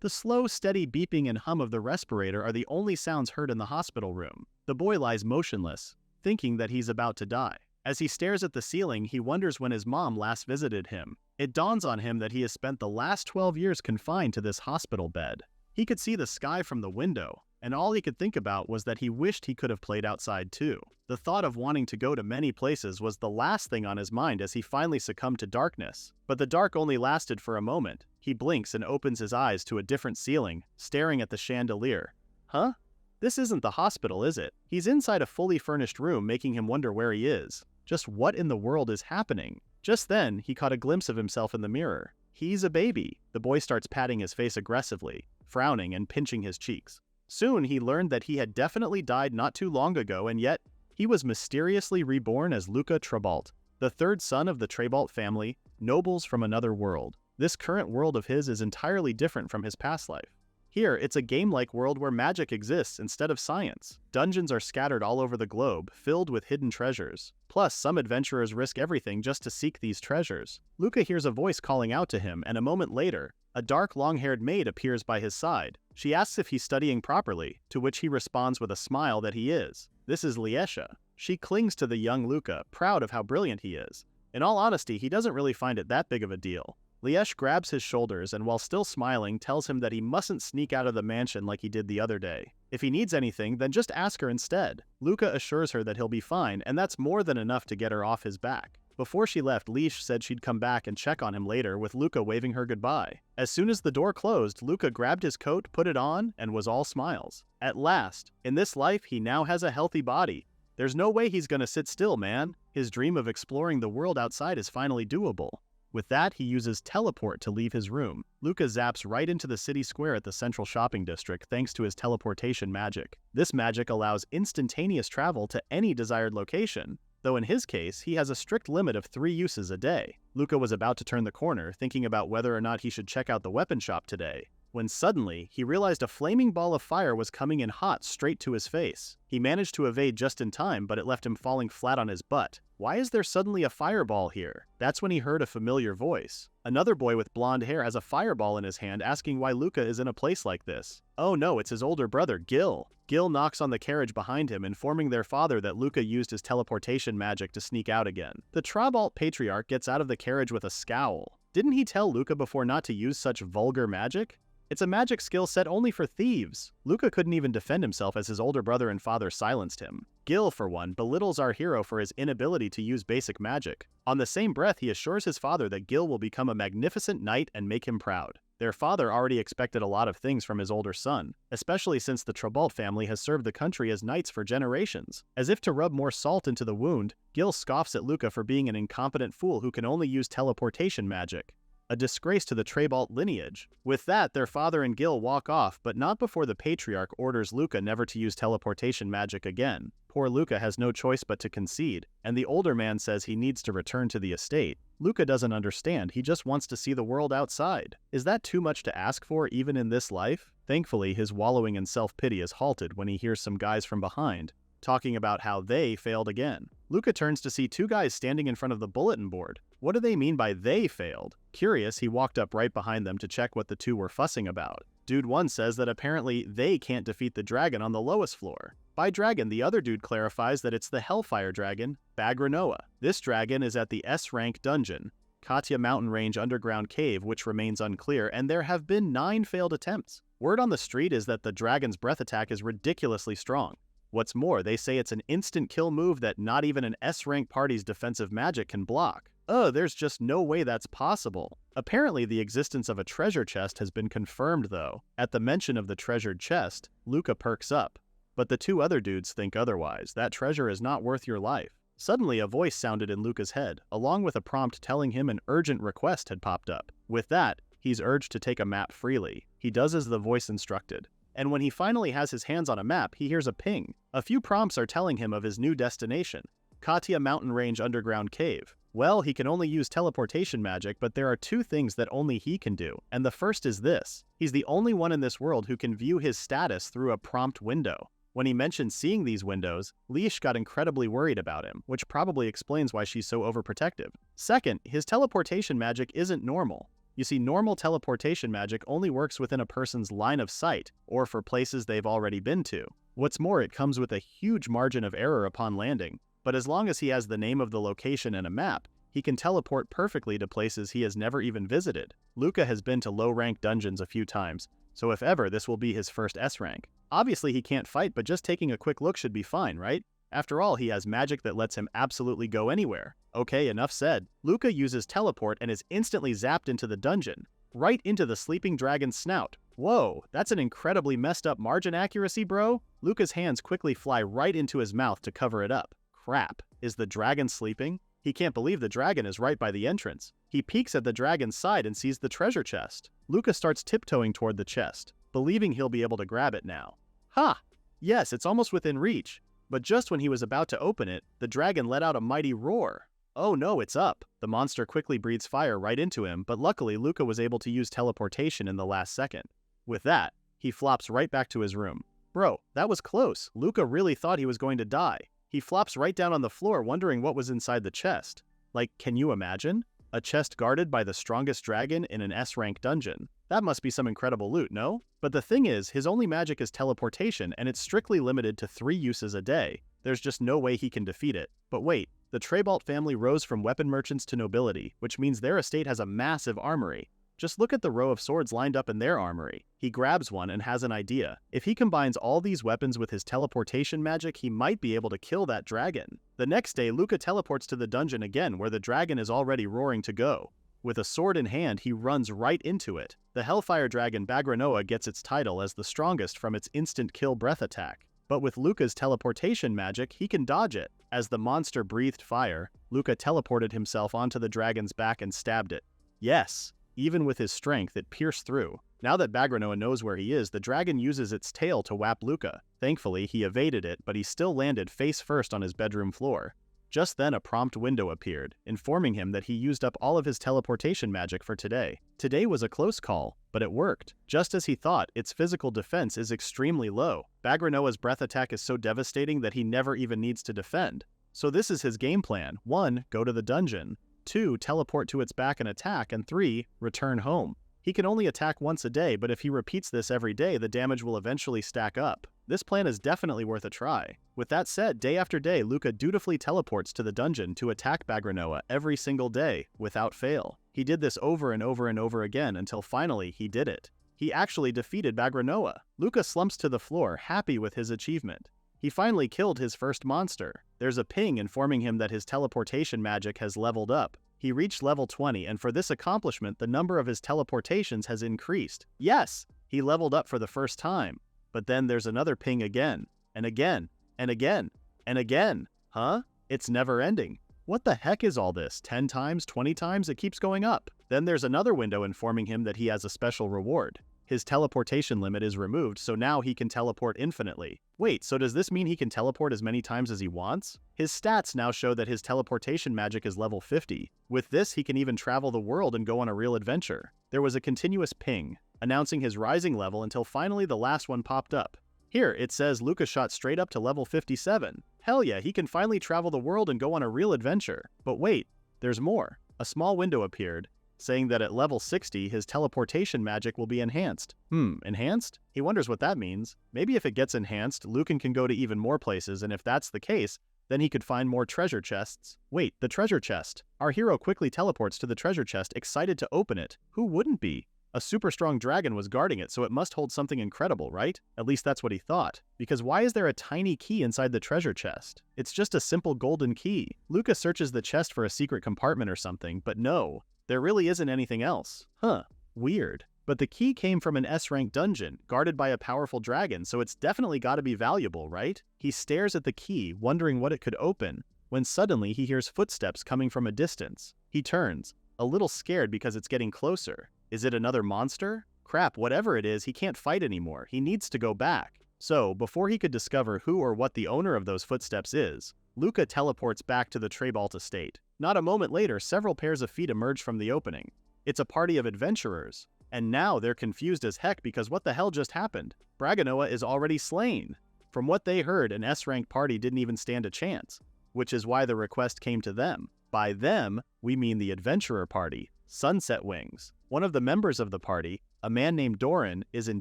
The slow, steady beeping and hum of the respirator are the only sounds heard in the hospital room. The boy lies motionless, thinking that he's about to die. As he stares at the ceiling, he wonders when his mom last visited him. It dawns on him that he has spent the last 12 years confined to this hospital bed. He could see the sky from the window, and all he could think about was that he wished he could have played outside too. The thought of wanting to go to many places was the last thing on his mind as he finally succumbed to darkness. But the dark only lasted for a moment. He blinks and opens his eyes to a different ceiling, staring at the chandelier. Huh? This isn't the hospital, is it? He's inside a fully furnished room, making him wonder where he is. Just what in the world is happening? Just then, he caught a glimpse of himself in the mirror. He's a baby. The boy starts patting his face aggressively, frowning and pinching his cheeks. Soon, he learned that he had definitely died not too long ago, and yet, he was mysteriously reborn as Luca Trebalt, the third son of the Trebalt family, nobles from another world. This current world of his is entirely different from his past life. Here, it's a game-like world where magic exists instead of science. Dungeons are scattered all over the globe, filled with hidden treasures. Plus, some adventurers risk everything just to seek these treasures. Luca hears a voice calling out to him, and a moment later, a dark, long-haired maid appears by his side. She asks if he's studying properly, to which he responds with a smile that he is. This is Liesha. She clings to the young Luca, proud of how brilliant he is. In all honesty, he doesn't really find it that big of a deal. Liesh grabs his shoulders and while still smiling tells him that he mustn't sneak out of the mansion like he did the other day. If he needs anything, then just ask her instead. Luca assures her that he'll be fine, and that's more than enough to get her off his back. Before she left, Liesh said she'd come back and check on him later, with Luca waving her goodbye. As soon as the door closed, Luca grabbed his coat, put it on, and was all smiles. At last, in this life, he now has a healthy body. There's no way he's gonna sit still, man. His dream of exploring the world outside is finally doable. With that, he uses teleport to leave his room. Luca zaps right into the city square at the central shopping district thanks to his teleportation magic. This magic allows instantaneous travel to any desired location, though in his case, he has a strict limit of 3 uses a day. Luca was about to turn the corner, thinking about whether or not he should check out the weapon shop today, when suddenly, he realized a flaming ball of fire was coming in hot straight to his face. He managed to evade just in time, but it left him falling flat on his butt. Why is there suddenly a fireball here? That's when he heard a familiar voice. Another boy with blonde hair has a fireball in his hand, asking why Luca is in a place like this. Oh no, it's his older brother, Gil. Gil knocks on the carriage behind him, informing their father that Luca used his teleportation magic to sneak out again. The Trebalt patriarch gets out of the carriage with a scowl. Didn't he tell Luca before not to use such vulgar magic? It's a magic skill set only for thieves. Luca couldn't even defend himself as his older brother and father silenced him. Gil, for one, belittles our hero for his inability to use basic magic. On the same breath, he assures his father that Gil will become a magnificent knight and make him proud. Their father already expected a lot of things from his older son, especially since the Trebalt family has served the country as knights for generations. As if to rub more salt into the wound, Gil scoffs at Luca for being an incompetent fool who can only use teleportation magic. A disgrace to the Trebalt lineage. With that, their father and Gil walk off, but not before the patriarch orders Luca never to use teleportation magic again. Poor Luca has no choice but to concede, and the older man says he needs to return to the estate. Luca doesn't understand, he just wants to see the world outside. Is that too much to ask for even in this life? Thankfully, his wallowing in self-pity is halted when he hears some guys from behind, talking about how they failed again. Luca turns to see 2 guys standing in front of the bulletin board. What do they mean by they failed? Curious, he walked up right behind them to check what the 2 were fussing about. Dude 1 says that apparently they can't defeat the dragon on the lowest floor. By dragon, the other dude clarifies that it's the Hellfire Dragon, Bagranoa. This dragon is at the S-rank dungeon, Katya Mountain Range Underground Cave, which remains unclear, and there have been 9 failed attempts. Word on the street is that the dragon's breath attack is ridiculously strong. What's more, they say it's an instant kill move that not even an S-rank party's defensive magic can block. There's just no way that's possible. Apparently, the existence of a treasure chest has been confirmed, though. At the mention of the treasured chest, Luca perks up. But the 2 other dudes think otherwise. That treasure is not worth your life. Suddenly, a voice sounded in Luca's head, along with a prompt telling him an urgent request had popped up. With that, he's urged to take a map freely. He does as the voice instructed. And when he finally has his hands on a map, he hears a ping. A few prompts are telling him of his new destination, Katya Mountain Range Underground Cave. Well, he can only use teleportation magic, but there are 2 things that only he can do, and the first is this. He's the only one in this world who can view his status through a prompt window. When he mentioned seeing these windows, Liesh got incredibly worried about him, which probably explains why she's so overprotective. Second, his teleportation magic isn't normal. You see, normal teleportation magic only works within a person's line of sight, or for places they've already been to. What's more, it comes with a huge margin of error upon landing, but as long as he has the name of the location and a map, he can teleport perfectly to places he has never even visited. Luca has been to low-rank dungeons a few times, so if ever, this will be his first S rank. Obviously he can't fight, but just taking a quick look should be fine, right? After all, he has magic that lets him absolutely go anywhere. Okay, enough said. Luca uses teleport and is instantly zapped into the dungeon, right into the sleeping dragon's snout. Whoa, that's an incredibly messed up margin accuracy, bro. Luca's hands quickly fly right into his mouth to cover it up. Crap, is the dragon sleeping? He can't believe the dragon is right by the entrance. He peeks at the dragon's side and sees the treasure chest. Luca starts tiptoeing toward the chest, believing he'll be able to grab it now. Ha! Yes, it's almost within reach. But just when he was about to open it, the dragon let out a mighty roar. Oh no, it's up. The monster quickly breathes fire right into him, but luckily Luca was able to use teleportation in the last second. With that, he flops right back to his room. Bro, that was close. Luca really thought he was going to die. He flops right down on the floor wondering what was inside the chest. Like, can you imagine? A chest guarded by the strongest dragon in an S-rank dungeon. That must be some incredible loot, no? But the thing is, his only magic is teleportation, and it's strictly limited to 3 uses a day. There's just no way he can defeat it. But wait, the Trebalt family rose from weapon merchants to nobility, which means their estate has a massive armory. Just look at the row of swords lined up in their armory. He grabs one and has an idea. If he combines all these weapons with his teleportation magic, he might be able to kill that dragon. The next day, Luca teleports to the dungeon again where the dragon is already roaring to go. With a sword in hand, he runs right into it. The Hellfire Dragon Bagranoa gets its title as the strongest from its instant kill breath attack. But with Luca's teleportation magic, he can dodge it. As the monster breathed fire, Luca teleported himself onto the dragon's back and stabbed it. Yes! Even with his strength, it pierced through. Now that Bagranoa knows where he is, the dragon uses its tail to whap Luca. Thankfully, he evaded it, but he still landed face first on his bedroom floor. Just then, a prompt window appeared, informing him that he used up all of his teleportation magic for today. Today was a close call, but it worked. Just as he thought, its physical defense is extremely low. Bagranoa's breath attack is so devastating that he never even needs to defend. So this is his game plan. 1. Go to the dungeon. 2. Teleport to its back and attack, and 3. Return home. He can only attack once a day, but if he repeats this every day, the damage will eventually stack up. This plan is definitely worth a try. With that said, day after day, Luca dutifully teleports to the dungeon to attack Bagranoa every single day, without fail. He did this over and over and over again until finally he did it. He actually defeated Bagranoa. Luca slumps to the floor, happy with his achievement. He finally killed his first monster. There's a ping informing him that his teleportation magic has leveled up. He reached level 20, and for this accomplishment, the number of his teleportations has increased. Yes! He leveled up for the first time. But then there's another ping again, and again, and again, and again. Huh? It's never ending. What the heck is all this? 10 times, 20 times? It keeps going up. Then there's another window informing him that he has a special reward. His teleportation limit is removed, so now he can teleport infinitely. Wait, so does this mean he can teleport as many times as he wants? His stats now show that his teleportation magic is level 50. With this, he can even travel the world and go on a real adventure. There was a continuous ping, announcing his rising level until finally the last one popped up. Here, it says Luca shot straight up to level 57. Hell yeah, he can finally travel the world and go on a real adventure. But wait, there's more. A small window appeared, saying that at level 60, his teleportation magic will be enhanced. Enhanced? He wonders what that means. Maybe if it gets enhanced, Lucan can go to even more places, and if that's the case, then he could find more treasure chests. Wait, the treasure chest. Our hero quickly teleports to the treasure chest, excited to open it. Who wouldn't be? A super strong dragon was guarding it, so it must hold something incredible, right? At least that's what he thought. Because why is there a tiny key inside the treasure chest? It's just a simple golden key. Luca searches the chest for a secret compartment or something, but no. There really isn't anything else. Huh, weird. But the key came from an S-rank dungeon, guarded by a powerful dragon, so it's definitely gotta be valuable, right? He stares at the key, wondering what it could open, when suddenly he hears footsteps coming from a distance. He turns, a little scared because it's getting closer. Is it another monster? Crap, whatever it is, he can't fight anymore. He needs to go back. So, before he could discover who or what the owner of those footsteps is, Luca teleports back to the Trebalt estate. Not a moment later, several pairs of feet emerge from the opening. It's a party of adventurers. And now they're confused as heck because what the hell just happened? Bagranoa is already slain. From what they heard, an S-rank party didn't even stand a chance, which is why the request came to them. By them, we mean the adventurer party, Sunset Wings. One of the members of the party, a man named Doran, is in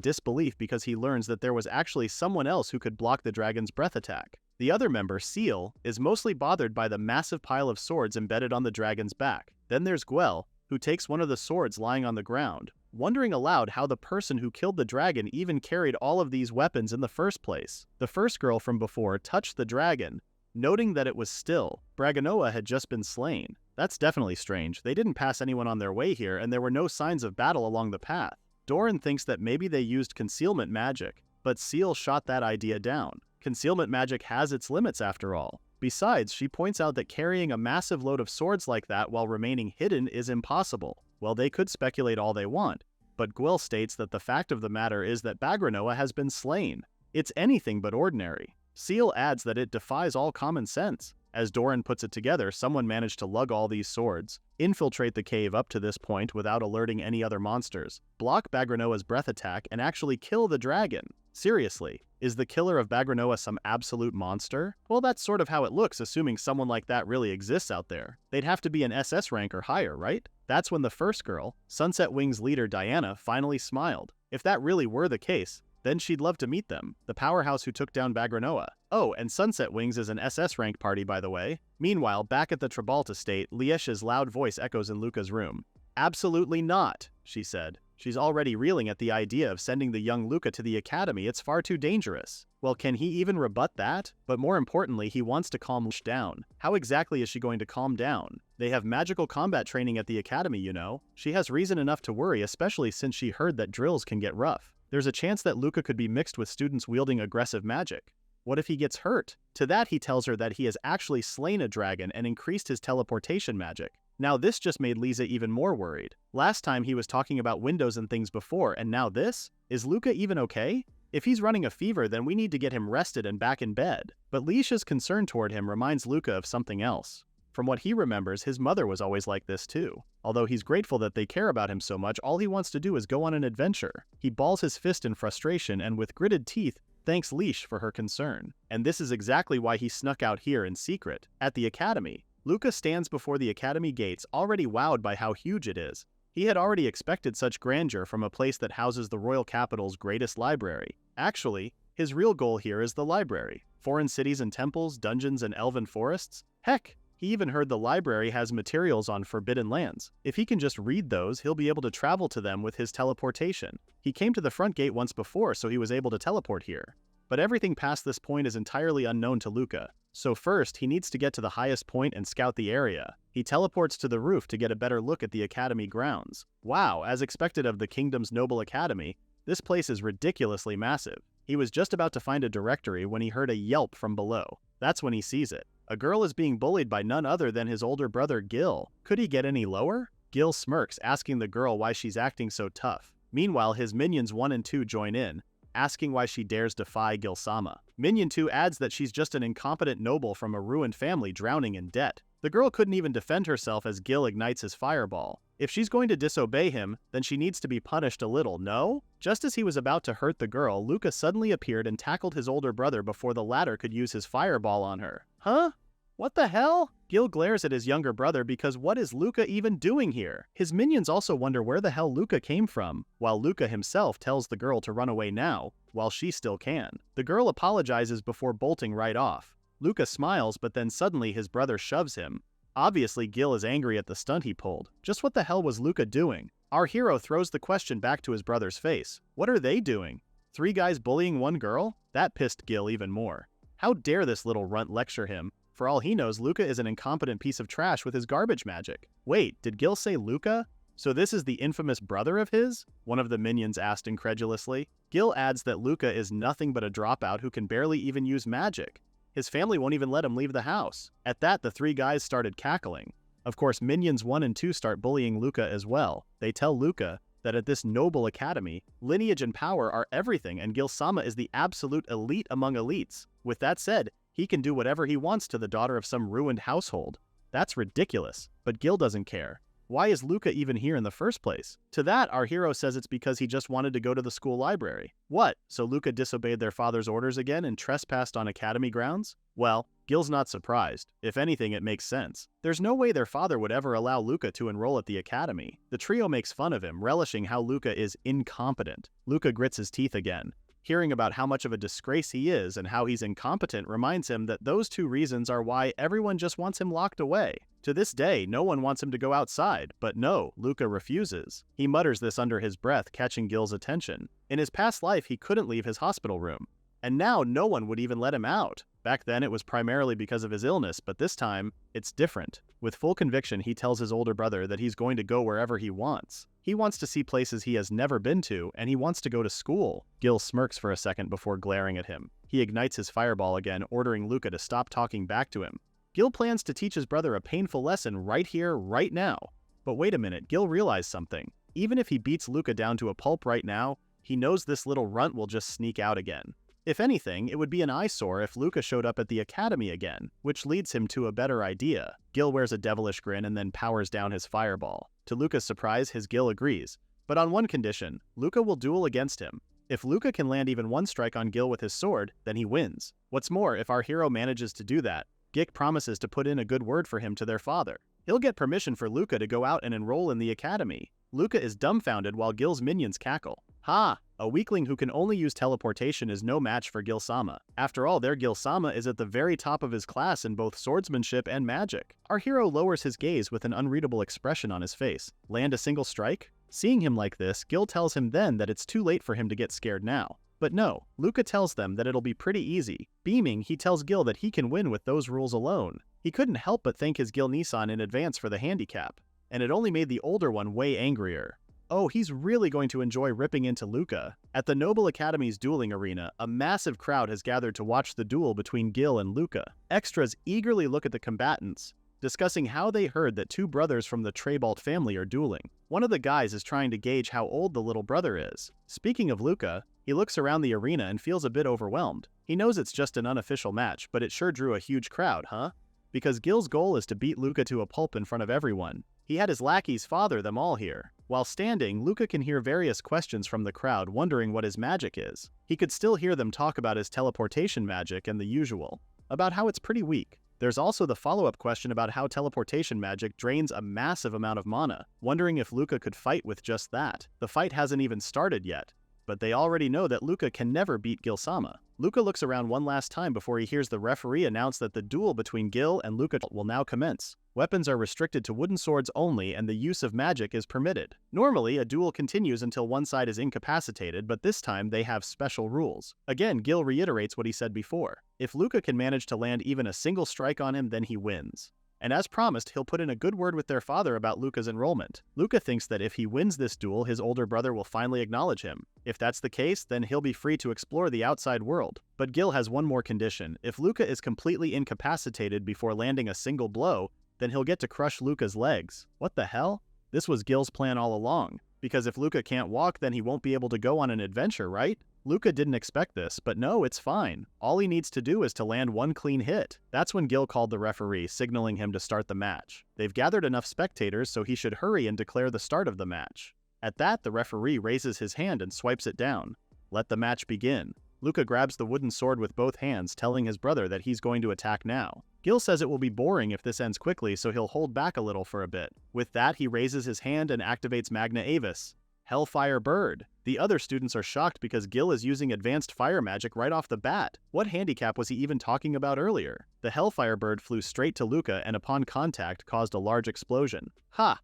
disbelief because he learns that there was actually someone else who could block the dragon's breath attack. The other member, Seal, is mostly bothered by the massive pile of swords embedded on the dragon's back. Then there's Gwell, who takes one of the swords lying on the ground, wondering aloud how the person who killed the dragon even carried all of these weapons in the first place. The first girl from before touched the dragon, noting that it was still. Braganoa had just been slain. That's definitely strange. They didn't pass anyone on their way here, and there were no signs of battle along the path. Doran thinks that maybe they used concealment magic, but Seal shot that idea down. Concealment magic has its limits after all. Besides, she points out that carrying a massive load of swords like that while remaining hidden is impossible. Well, they could speculate all they want, but Gwell states that the fact of the matter is that Braganoa has been slain. It's anything but ordinary. Seal adds that it defies all common sense. As Doran puts it together, someone managed to lug all these swords, infiltrate the cave up to this point without alerting any other monsters, block Braganoa's breath attack, and actually kill the dragon. Seriously, is the killer of Braganoa some absolute monster? Well, that's sort of how it looks, assuming someone like that really exists out there. They'd have to be an SS rank or higher, right? That's when the first girl, Sunset Wing's leader Diana, finally smiled. If that really were the case, then she'd love to meet them, the powerhouse who took down Braganoa. Oh, and Sunset Wings is an SS rank party, by the way. Meanwhile, back at the Trabalt estate, Liesh's loud voice echoes in Luca's room. Absolutely not, she said. She's already reeling at the idea of sending the young Luca to the academy. It's far too dangerous. Well, can he even rebut that? But more importantly, he wants to calm Liesh down. How exactly is she going to calm down? They have magical combat training at the academy, you know. She has reason enough to worry, especially since she heard that drills can get rough. There's a chance that Luca could be mixed with students wielding aggressive magic. What if he gets hurt? To that, he tells her that he has actually slain a dragon and increased his teleportation magic. Now this just made Lisa even more worried. Last time he was talking about windows and things before, and now this? Is Luca even okay? If he's running a fever, then we need to get him rested and back in bed. But Liesh's concern toward him reminds Luca of something else. From what he remembers, his mother was always like this too. Although he's grateful that they care about him so much, all he wants to do is go on an adventure. He balls his fist in frustration and with gritted teeth, thanks Liesh for her concern. And this is exactly why he snuck out here in secret. At the academy, Luca stands before the academy gates, already wowed by how huge it is. He had already expected such grandeur from a place that houses the royal capital's greatest library. Actually, his real goal here is the library. Foreign cities and temples, dungeons and elven forests? Heck, he even heard the library has materials on forbidden lands. If he can just read those, he'll be able to travel to them with his teleportation. He came to the front gate once before, so he was able to teleport here. But everything past this point is entirely unknown to Luca. So first, he needs to get to the highest point and scout the area. He teleports to the roof to get a better look at the academy grounds. Wow, as expected of the kingdom's noble academy, this place is ridiculously massive. He was just about to find a directory when he heard a yelp from below. That's when he sees it. A girl is being bullied by none other than his older brother Gil. Could he get any lower? Gil smirks, asking the girl why she's acting so tough. Meanwhile, his minions 1 and 2 join in, asking why she dares defy Gil-sama. Minion 2 adds that she's just an incompetent noble from a ruined family drowning in debt. The girl couldn't even defend herself as Gil ignites his fireball. If she's going to disobey him, then she needs to be punished a little, no? Just as he was about to hurt the girl, Luca suddenly appeared and tackled his older brother before the latter could use his fireball on her. Huh? What the hell? Gil glares at his younger brother because what is Luca even doing here? His minions also wonder where the hell Luca came from, while Luca himself tells the girl to run away now, while she still can. The girl apologizes before bolting right off. Luca smiles, but then suddenly his brother shoves him. Obviously, Gil is angry at the stunt he pulled. Just what the hell was Luca doing? Our hero throws the question back to his brother's face. What are they doing? 3 guys bullying 1 girl? That pissed Gil even more. How dare this little runt lecture him? For all he knows, Luca is an incompetent piece of trash with his garbage magic. Wait, did Gil say Luca? So this is the infamous brother of his? One of the minions asked incredulously. Gil adds that Luca is nothing but a dropout who can barely even use magic. His family won't even let him leave the house. At that, the 3 guys started cackling. Of course, minions 1 and 2 start bullying Luca as well. They tell Luca that at this noble academy, lineage and power are everything and Gil-sama is the absolute elite among elites. With that said, he can do whatever he wants to the daughter of some ruined household. That's ridiculous, but Gil doesn't care. Why is Luca even here in the first place? To that, our hero says it's because he just wanted to go to the school library. What? So Luca disobeyed their father's orders again and trespassed on academy grounds? Well, Gil's not surprised. If anything, it makes sense. There's no way their father would ever allow Luca to enroll at the academy. The trio makes fun of him, relishing how Luca is incompetent. Luca grits his teeth again. Hearing about how much of a disgrace he is and how he's incompetent reminds him that those two reasons are why everyone just wants him locked away. To this day, no one wants him to go outside, but no, Luca refuses. He mutters this under his breath, catching Gil's attention. In his past life, he couldn't leave his hospital room. And now no one would even let him out. Back then it was primarily because of his illness, but this time, it's different. With full conviction, he tells his older brother that he's going to go wherever he wants. He wants to see places he has never been to, and he wants to go to school. Gil smirks for a second before glaring at him. He ignites his fireball again, ordering Luca to stop talking back to him. Gil plans to teach his brother a painful lesson right here, right now. But wait a minute, Gil realized something. Even if he beats Luca down to a pulp right now, he knows this little runt will just sneak out again. If anything, it would be an eyesore if Luca showed up at the academy again, which leads him to a better idea. Gil wears a devilish grin and then powers down his fireball. To Luca's surprise, his Gil agrees, but on one condition: Luca will duel against him. If Luca can land even one strike on Gil with his sword, then he wins. What's more, if our hero manages to do that, Gik promises to put in a good word for him to their father. He'll get permission for Luca to go out and enroll in the academy. Luca is dumbfounded while Gil's minions cackle. Ha! A weakling who can only use teleportation is no match for Gil-sama. After all, their Gil-sama is at the very top of his class in both swordsmanship and magic. Our hero lowers his gaze with an unreadable expression on his face. Land a single strike? Seeing him like this, Gil tells him then that it's too late for him to get scared now. But no, Luca tells them that it'll be pretty easy. Beaming, he tells Gil that he can win with those rules alone. He couldn't help but thank his Gil-Nissan in advance for the handicap, and it only made the older one way angrier. Oh, he's really going to enjoy ripping into Luca. At the Noble Academy's dueling arena, a massive crowd has gathered to watch the duel between Gil and Luca. Extras eagerly look at the combatants, discussing how they heard that two brothers from the Trebalt family are dueling. One of the guys is trying to gauge how old the little brother is. Speaking of Luca, he looks around the arena and feels a bit overwhelmed. He knows it's just an unofficial match, but it sure drew a huge crowd, huh? Because Gil's goal is to beat Luca to a pulp in front of everyone. He had his lackeys father them all here. While standing, Luca can hear various questions from the crowd wondering what his magic is. He could still hear them talk about his teleportation magic and the usual, about how it's pretty weak. There's also the follow-up question about how teleportation magic drains a massive amount of mana, wondering if Luca could fight with just that. The fight hasn't even started yet, but they already know that Luca can never beat Gil-sama. Luca looks around one last time before he hears the referee announce that the duel between Gil and Luca will now commence. Weapons are restricted to wooden swords only, and the use of magic is permitted. Normally, a duel continues until one side is incapacitated, but this time they have special rules. Again, Gil reiterates what he said before. If Luca can manage to land even a single strike on him, then he wins. And as promised, he'll put in a good word with their father about Luca's enrollment. Luca thinks that if he wins this duel, his older brother will finally acknowledge him. If that's the case, then he'll be free to explore the outside world. But Gil has one more condition. If Luca is completely incapacitated before landing a single blow, then he'll get to crush Luca's legs. What the hell? This was Gil's plan all along. Because if Luca can't walk, then he won't be able to go on an adventure, right? Luca didn't expect this, but no, it's fine. All he needs to do is to land one clean hit. That's when Gil called the referee, signaling him to start the match. They've gathered enough spectators, so he should hurry and declare the start of the match. At that, the referee raises his hand and swipes it down. Let the match begin. Luca grabs the wooden sword with both hands, telling his brother that he's going to attack now. Gil says it will be boring if this ends quickly, so he'll hold back a little for a bit. With that, he raises his hand and activates Magna Avis. Hellfire Bird. The other students are shocked because Gil is using advanced fire magic right off the bat. What handicap was he even talking about earlier? The Hellfire Bird flew straight to Luca and upon contact caused a large explosion. Ha!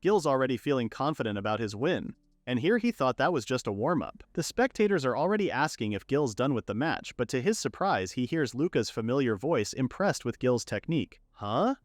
Gil's already feeling confident about his win. And here he thought that was just a warm-up. The spectators are already asking if Gil's done with the match, but to his surprise, he hears Luca's familiar voice impressed with Gil's technique. Huh?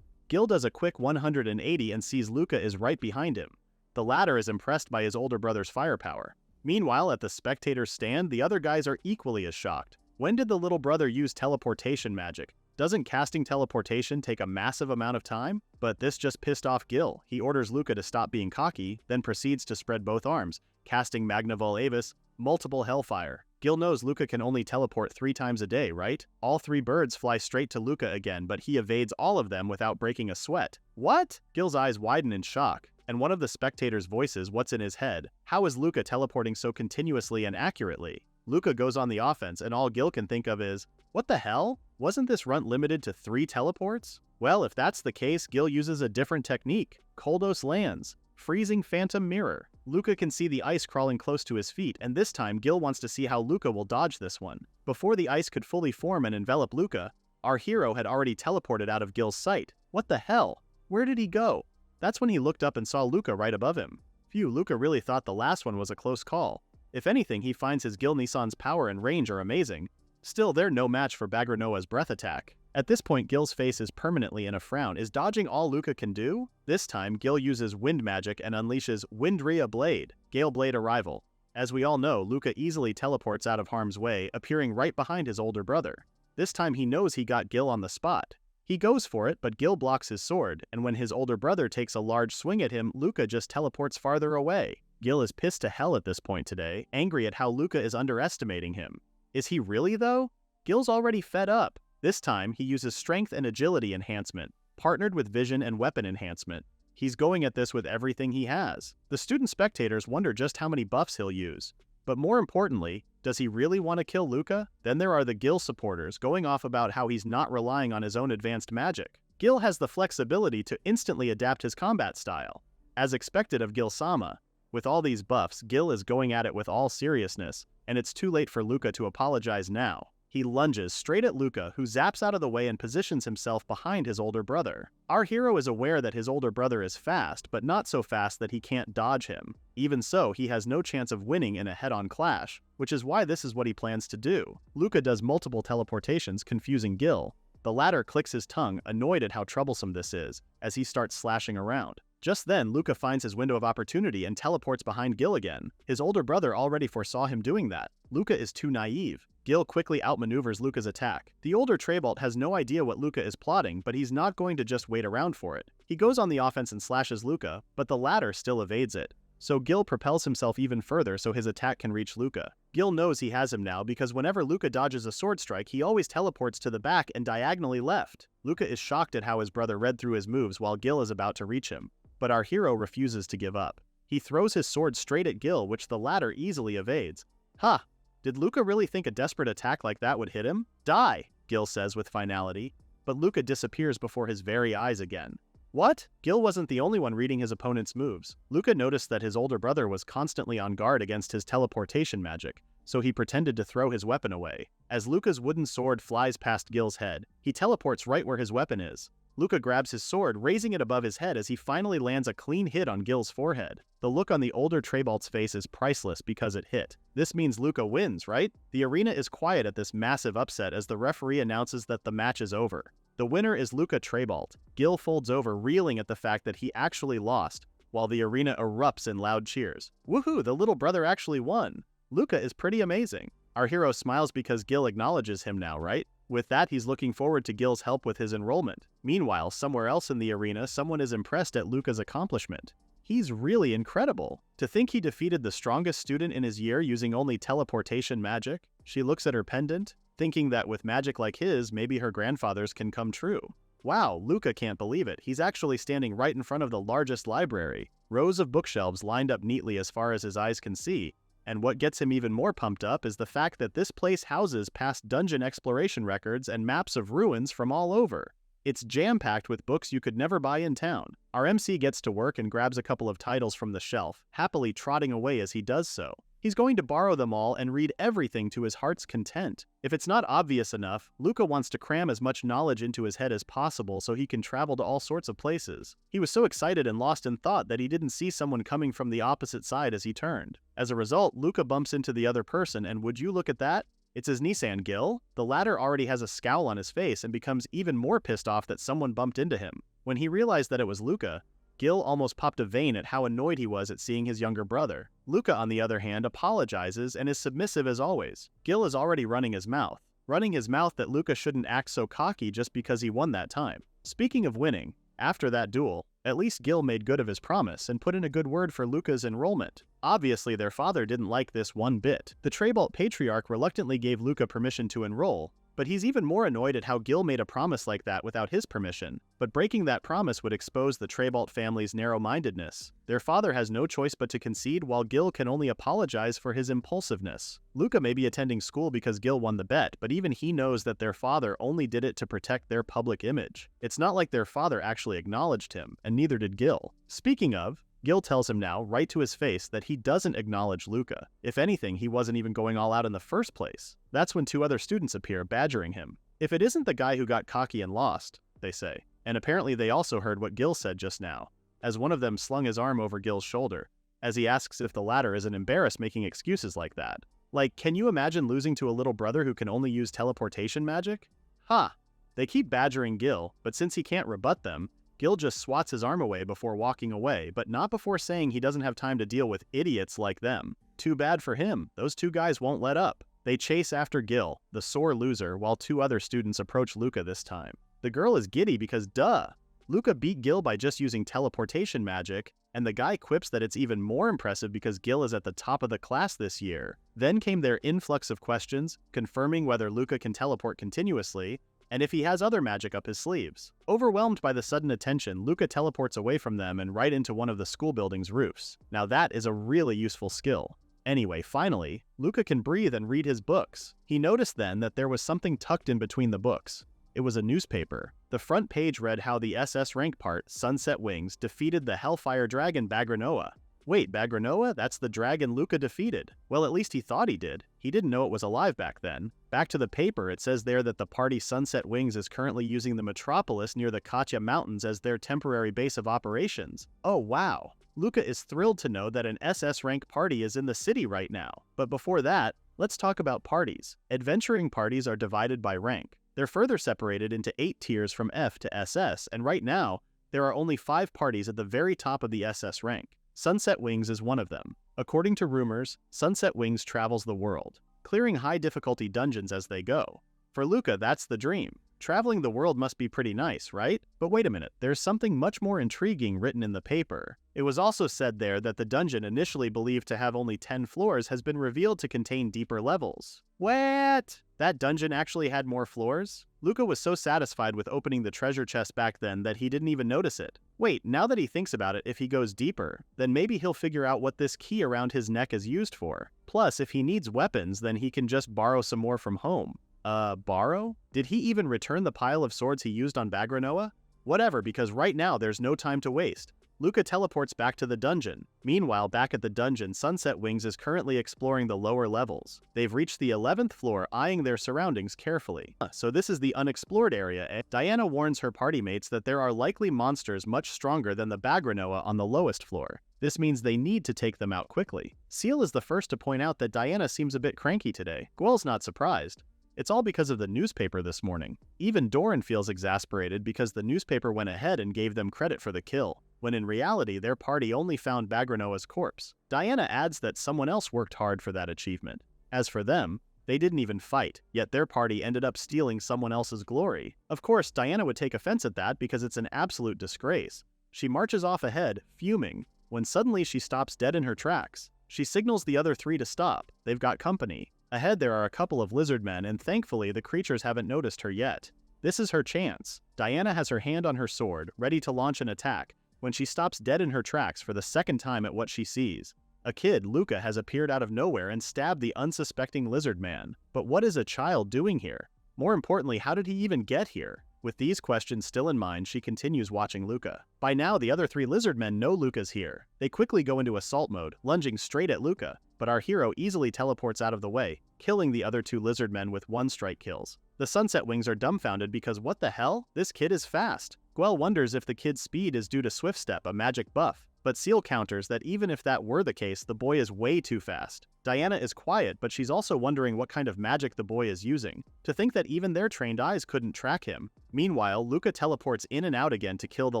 Gil does a quick 180 and sees Luca is right behind him. The latter is impressed by his older brother's firepower. Meanwhile, at the spectators' stand, the other guys are equally as shocked. When did the little brother use teleportation magic? Doesn't casting teleportation take a massive amount of time? But this just pissed off Gil. He orders Luca to stop being cocky, then proceeds to spread both arms, casting Magna Vol Avis, multiple Hellfire. Gil knows Luca can only teleport 3 times a day, right? All 3 birds fly straight to Luca again, but he evades all of them without breaking a sweat. What? Gil's eyes widen in shock. And one of the spectators voices what's in his head. How is Luca teleporting so continuously and accurately? Luca goes on the offense, and all Gil can think of is, what the hell? Wasn't this runt limited to 3 teleports? Well, if that's the case, Gil uses a different technique. Koldos lands. Freezing Phantom Mirror. Luca can see the ice crawling close to his feet, and this time Gil wants to see how Luca will dodge this one. Before the ice could fully form and envelop Luca, our hero had already teleported out of Gil's sight. What the hell? Where did he go? That's when he looked up and saw Luca right above him. Phew, Luca really thought the last one was a close call. If anything, he finds his Gil Nissan's power and range are amazing. Still, they're no match for Bagranoa's breath attack. At this point, Gil's face is permanently in a frown. Is dodging all Luca can do? This time, Gil uses wind magic and unleashes Windria Blade, Gale Blade Arrival. As we all know, Luca easily teleports out of harm's way, appearing right behind his older brother. This time he knows he got Gil on the spot. He goes for it, but Gil blocks his sword, and when his older brother takes a large swing at him, Luca just teleports farther away. Gil is pissed to hell at this point today, angry at how Luca is underestimating him. Is he really though? Gil's already fed up. This time, he uses Strength and Agility enhancement, partnered with Vision and Weapon enhancement. He's going at this with everything he has. The student spectators wonder just how many buffs he'll use. But more importantly, does he really want to kill Luca? Then there are the Gil supporters going off about how he's not relying on his own advanced magic. Gil has the flexibility to instantly adapt his combat style. As expected of Gil-sama, with all these buffs, Gil is going at it with all seriousness, and it's too late for Luca to apologize now. He lunges straight at Luca, who zaps out of the way and positions himself behind his older brother. Our hero is aware that his older brother is fast, but not so fast that he can't dodge him. Even so, he has no chance of winning in a head-on clash, which is why this is what he plans to do. Luca does multiple teleportations, confusing Gil. The latter clicks his tongue, annoyed at how troublesome this is, as he starts slashing around. Just then, Luca finds his window of opportunity and teleports behind Gil again. His older brother already foresaw him doing that. Luca is too naive. Gil quickly outmaneuvers Luca's attack. The older Trebolt has no idea what Luca is plotting, but he's not going to just wait around for it. He goes on the offense and slashes Luca, but the latter still evades it. So Gil propels himself even further so his attack can reach Luca. Gil knows he has him now because whenever Luca dodges a sword strike, he always teleports to the back and diagonally left. Luca is shocked at how his brother read through his moves while Gil is about to reach him. But our hero refuses to give up. He throws his sword straight at Gil, which the latter easily evades. Ha! Did Luca really think a desperate attack like that would hit him? Die, Gil says with finality, but Luca disappears before his very eyes again. What? Gil wasn't the only one reading his opponent's moves. Luca noticed that his older brother was constantly on guard against his teleportation magic, so he pretended to throw his weapon away. As Luca's wooden sword flies past Gil's head, he teleports right where his weapon is. Luca grabs his sword, raising it above his head as he finally lands a clean hit on Gil's forehead. The look on the older Trebolt's face is priceless because it hit. This means Luca wins, right? The arena is quiet at this massive upset as the referee announces that the match is over. The winner is Luca Trebolt. Gil folds over, reeling at the fact that he actually lost, while the arena erupts in loud cheers. Woohoo, the little brother actually won! Luca is pretty amazing. Our hero smiles because Gil acknowledges him now, right? With that, he's looking forward to Gil's help with his enrollment. Meanwhile, somewhere else in the arena, someone is impressed at Luca's accomplishment. He's really incredible. To think he defeated the strongest student in his year using only teleportation magic. She looks at her pendant, thinking that with magic like his, maybe her grandfather's can come true. Wow, Luca can't believe it. He's actually standing right in front of the largest library. Rows of bookshelves lined up neatly as far as his eyes can see. And what gets him even more pumped up is the fact that this place houses past dungeon exploration records and maps of ruins from all over. It's jam-packed with books you could never buy in town. Our MC gets to work and grabs a couple of titles from the shelf, happily trotting away as he does so. He's going to borrow them all and read everything to his heart's content. If it's not obvious enough, Luca wants to cram as much knowledge into his head as possible so he can travel to all sorts of places. He was so excited and lost in thought that he didn't see someone coming from the opposite side as he turned. As a result, Luca bumps into the other person, and would you look at that? It's his Nissan, Gil. The latter already has a scowl on his face and becomes even more pissed off that someone bumped into him. When he realized that it was Luca, Gil almost popped a vein at how annoyed he was at seeing his younger brother. Luca, on the other hand, apologizes and is submissive as always. Gil is already running his mouth that Luca shouldn't act so cocky just because he won that time. Speaking of winning, after that duel, at least Gil made good of his promise and put in a good word for Luca's enrollment. Obviously, their father didn't like this one bit. The Trebolt Patriarch reluctantly gave Luca permission to enroll, But he's even more annoyed at how Gil made a promise like that without his permission. But breaking that promise would expose the Trebalt family's narrow-mindedness. Their father has no choice but to concede, while Gil can only apologize for his impulsiveness. Luca may be attending school because Gil won the bet, but even he knows that their father only did it to protect their public image. It's not like their father actually acknowledged him, and neither did Gil. Speaking of, Gil tells him now, right to his face, that he doesn't acknowledge Luca. If anything, he wasn't even going all out in the first place. That's when two other students appear, badgering him. If it isn't the guy who got cocky and lost, they say. And apparently they also heard what Gil said just now, as one of them slung his arm over Gil's shoulder, as he asks if the latter isn't embarrassed making excuses like that. Like, can you imagine losing to a little brother who can only use teleportation magic? Ha! They keep badgering Gil, but since he can't rebut them, Gil just swats his arm away before walking away, but not before saying he doesn't have time to deal with idiots like them. Too bad for him, those two guys won't let up. They chase after Gil, the sore loser, while two other students approach Luca this time. The girl is giddy because duh! Luca beat Gil by just using teleportation magic, and the guy quips that it's even more impressive because Gil is at the top of the class this year. Then came their influx of questions, confirming whether Luca can teleport continuously, and if he has other magic up his sleeves. Overwhelmed by the sudden attention, Luca teleports away from them and right into one of the school building's roofs. Now that is a really useful skill. Anyway, finally, Luca can breathe and read his books. He noticed then that there was something tucked in between the books. It was a newspaper. The front page read how the SS rank part, Sunset Wings, defeated the Hellfire Dragon Bagranoa. Wait, Bagranoa? That's the dragon Luca defeated. Well, at least he thought he did. He didn't know it was alive back then. Back to the paper, it says there that the party Sunset Wings is currently using the metropolis near the Katya Mountains as their temporary base of operations. Oh wow. Luca is thrilled to know that an SS rank party is in the city right now. But before that, let's talk about parties. Adventuring parties are divided by rank. They're further separated into 8 tiers from F to SS, and right now, there are only 5 parties at the very top of the SS rank. Sunset Wings is one of them. According to rumors, Sunset Wings travels the world, clearing high-difficulty dungeons as they go. For Luca, that's the dream. Traveling the world must be pretty nice, right? But wait a minute, there's something much more intriguing written in the paper. It was also said there that the dungeon initially believed to have only 10 floors has been revealed to contain deeper levels. What? That dungeon actually had more floors? Luca was so satisfied with opening the treasure chest back then that he didn't even notice it. Wait, now that he thinks about it, if he goes deeper, then maybe he'll figure out what this key around his neck is used for. Plus, if he needs weapons, then he can just borrow some more from home. Borrow? Did he even return the pile of swords he used on Bagranoa? Whatever, because right now there's no time to waste. Luca teleports back to the dungeon. Meanwhile, back at the dungeon, Sunset Wings is currently exploring the lower levels. They've reached the 11th floor, eyeing their surroundings carefully. So this is the unexplored area, eh? Diana warns her party mates that there are likely monsters much stronger than the Bagranoa on the lowest floor. This means they need to take them out quickly. Seal is the first to point out that Diana seems a bit cranky today. Guel's not surprised. It's all because of the newspaper this morning. Even Doran feels exasperated because the newspaper went ahead and gave them credit for the kill, when in reality their party only found Bagranoa's corpse. Diana adds that someone else worked hard for that achievement. As for them, they didn't even fight, yet their party ended up stealing someone else's glory. Of course, Diana would take offense at that because it's an absolute disgrace. She marches off ahead, fuming, when suddenly she stops dead in her tracks. She signals the other 3 to stop. They've got company. Ahead there are a couple of lizard men, and thankfully the creatures haven't noticed her yet. This is her chance. Diana has her hand on her sword, ready to launch an attack, when she stops dead in her tracks for the second time at what she sees. A kid, Luca, has appeared out of nowhere and stabbed the unsuspecting lizard man. But what is a child doing here? More importantly, how did he even get here? With these questions still in mind, she continues watching Luca. By now, the other 3 lizard men know Luca's here. They quickly go into assault mode, lunging straight at Luca, but our hero easily teleports out of the way, killing the other 2 lizard men with 1-strike kills. The Sunset Wings are dumbfounded because what the hell? This kid is fast. Guel wonders if the kid's speed is due to Swift Step, a magic buff. But Seal counters that even if that were the case, the boy is way too fast. Diana is quiet, but she's also wondering what kind of magic the boy is using. To think that even their trained eyes couldn't track him. Meanwhile, Luca teleports in and out again to kill the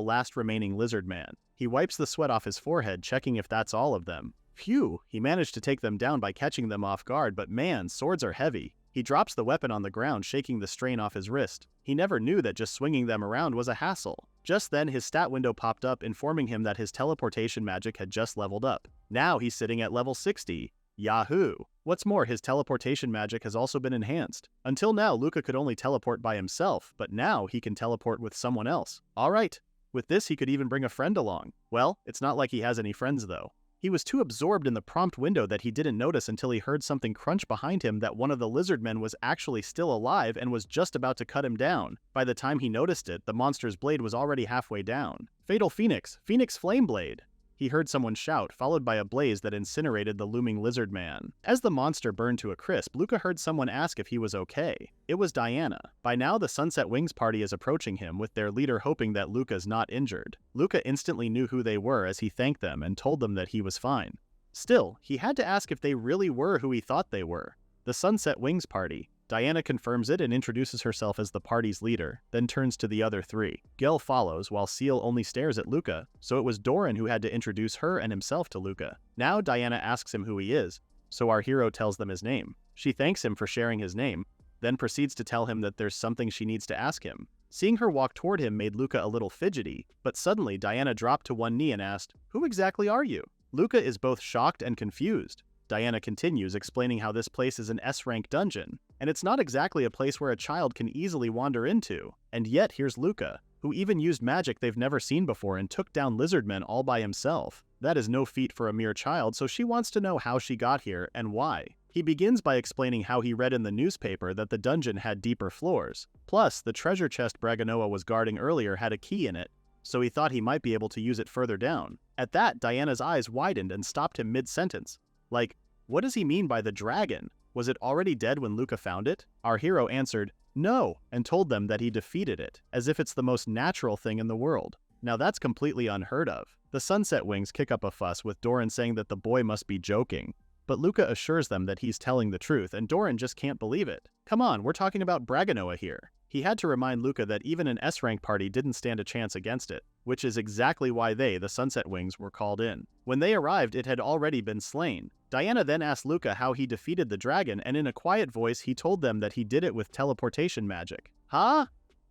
last remaining lizard man. He wipes the sweat off his forehead, checking if that's all of them. Phew, he managed to take them down by catching them off guard, but man, swords are heavy. He drops the weapon on the ground, shaking the strain off his wrist. He never knew that just swinging them around was a hassle. Just then, his stat window popped up, informing him that his teleportation magic had just leveled up. Now he's sitting at level 60. Yahoo! What's more, his teleportation magic has also been enhanced. Until now, Luca could only teleport by himself, but now he can teleport with someone else. Alright. With this, he could even bring a friend along. Well, it's not like he has any friends though. He was too absorbed in the prompt window that he didn't notice until he heard something crunch behind him that one of the lizard men was actually still alive and was just about to cut him down. By the time he noticed it, the monster's blade was already halfway down. Fatal Phoenix! Phoenix Flame Blade! He heard someone shout, followed by a blaze that incinerated the looming lizard man. As the monster burned to a crisp, Luca heard someone ask if he was okay. It was Diana. By now, the Sunset Wings party is approaching him, with their leader hoping that Luca's not injured. Luca instantly knew who they were as he thanked them and told them that he was fine. Still, he had to ask if they really were who he thought they were. The Sunset Wings party. Diana confirms it and introduces herself as the party's leader, then turns to the other three. Gel follows, while Seal only stares at Luca, so it was Doran who had to introduce her and himself to Luca. Now Diana asks him who he is, so our hero tells them his name. She thanks him for sharing his name, then proceeds to tell him that there's something she needs to ask him. Seeing her walk toward him made Luca a little fidgety, but suddenly Diana dropped to one knee and asked, "Who exactly are you?" Luca is both shocked and confused. Diana continues, explaining how this place is an S-rank dungeon, and it's not exactly a place where a child can easily wander into. And yet here's Luca, who even used magic they've never seen before and took down lizardmen all by himself. That is no feat for a mere child, so she wants to know how she got here and why. He begins by explaining how he read in the newspaper that the dungeon had deeper floors. Plus, the treasure chest Braganoa was guarding earlier had a key in it, so he thought he might be able to use it further down. At that, Diana's eyes widened and stopped him mid-sentence. Like, what does he mean by the dragon? Was it already dead when Luca found it? Our hero answered, no, and told them that he defeated it, as if it's the most natural thing in the world. Now that's completely unheard of. The Sunset Wings kick up a fuss with Doran saying that the boy must be joking, but Luca assures them that he's telling the truth, and Doran just can't believe it. Come on, we're talking about Braganoa here. He had to remind Luca that even an S-rank party didn't stand a chance against it, which is exactly why they, the Sunset Wings, were called in. When they arrived, it had already been slain. Diana then asked Luca how he defeated the dragon, and in a quiet voice he told them that he did it with teleportation magic. Huh?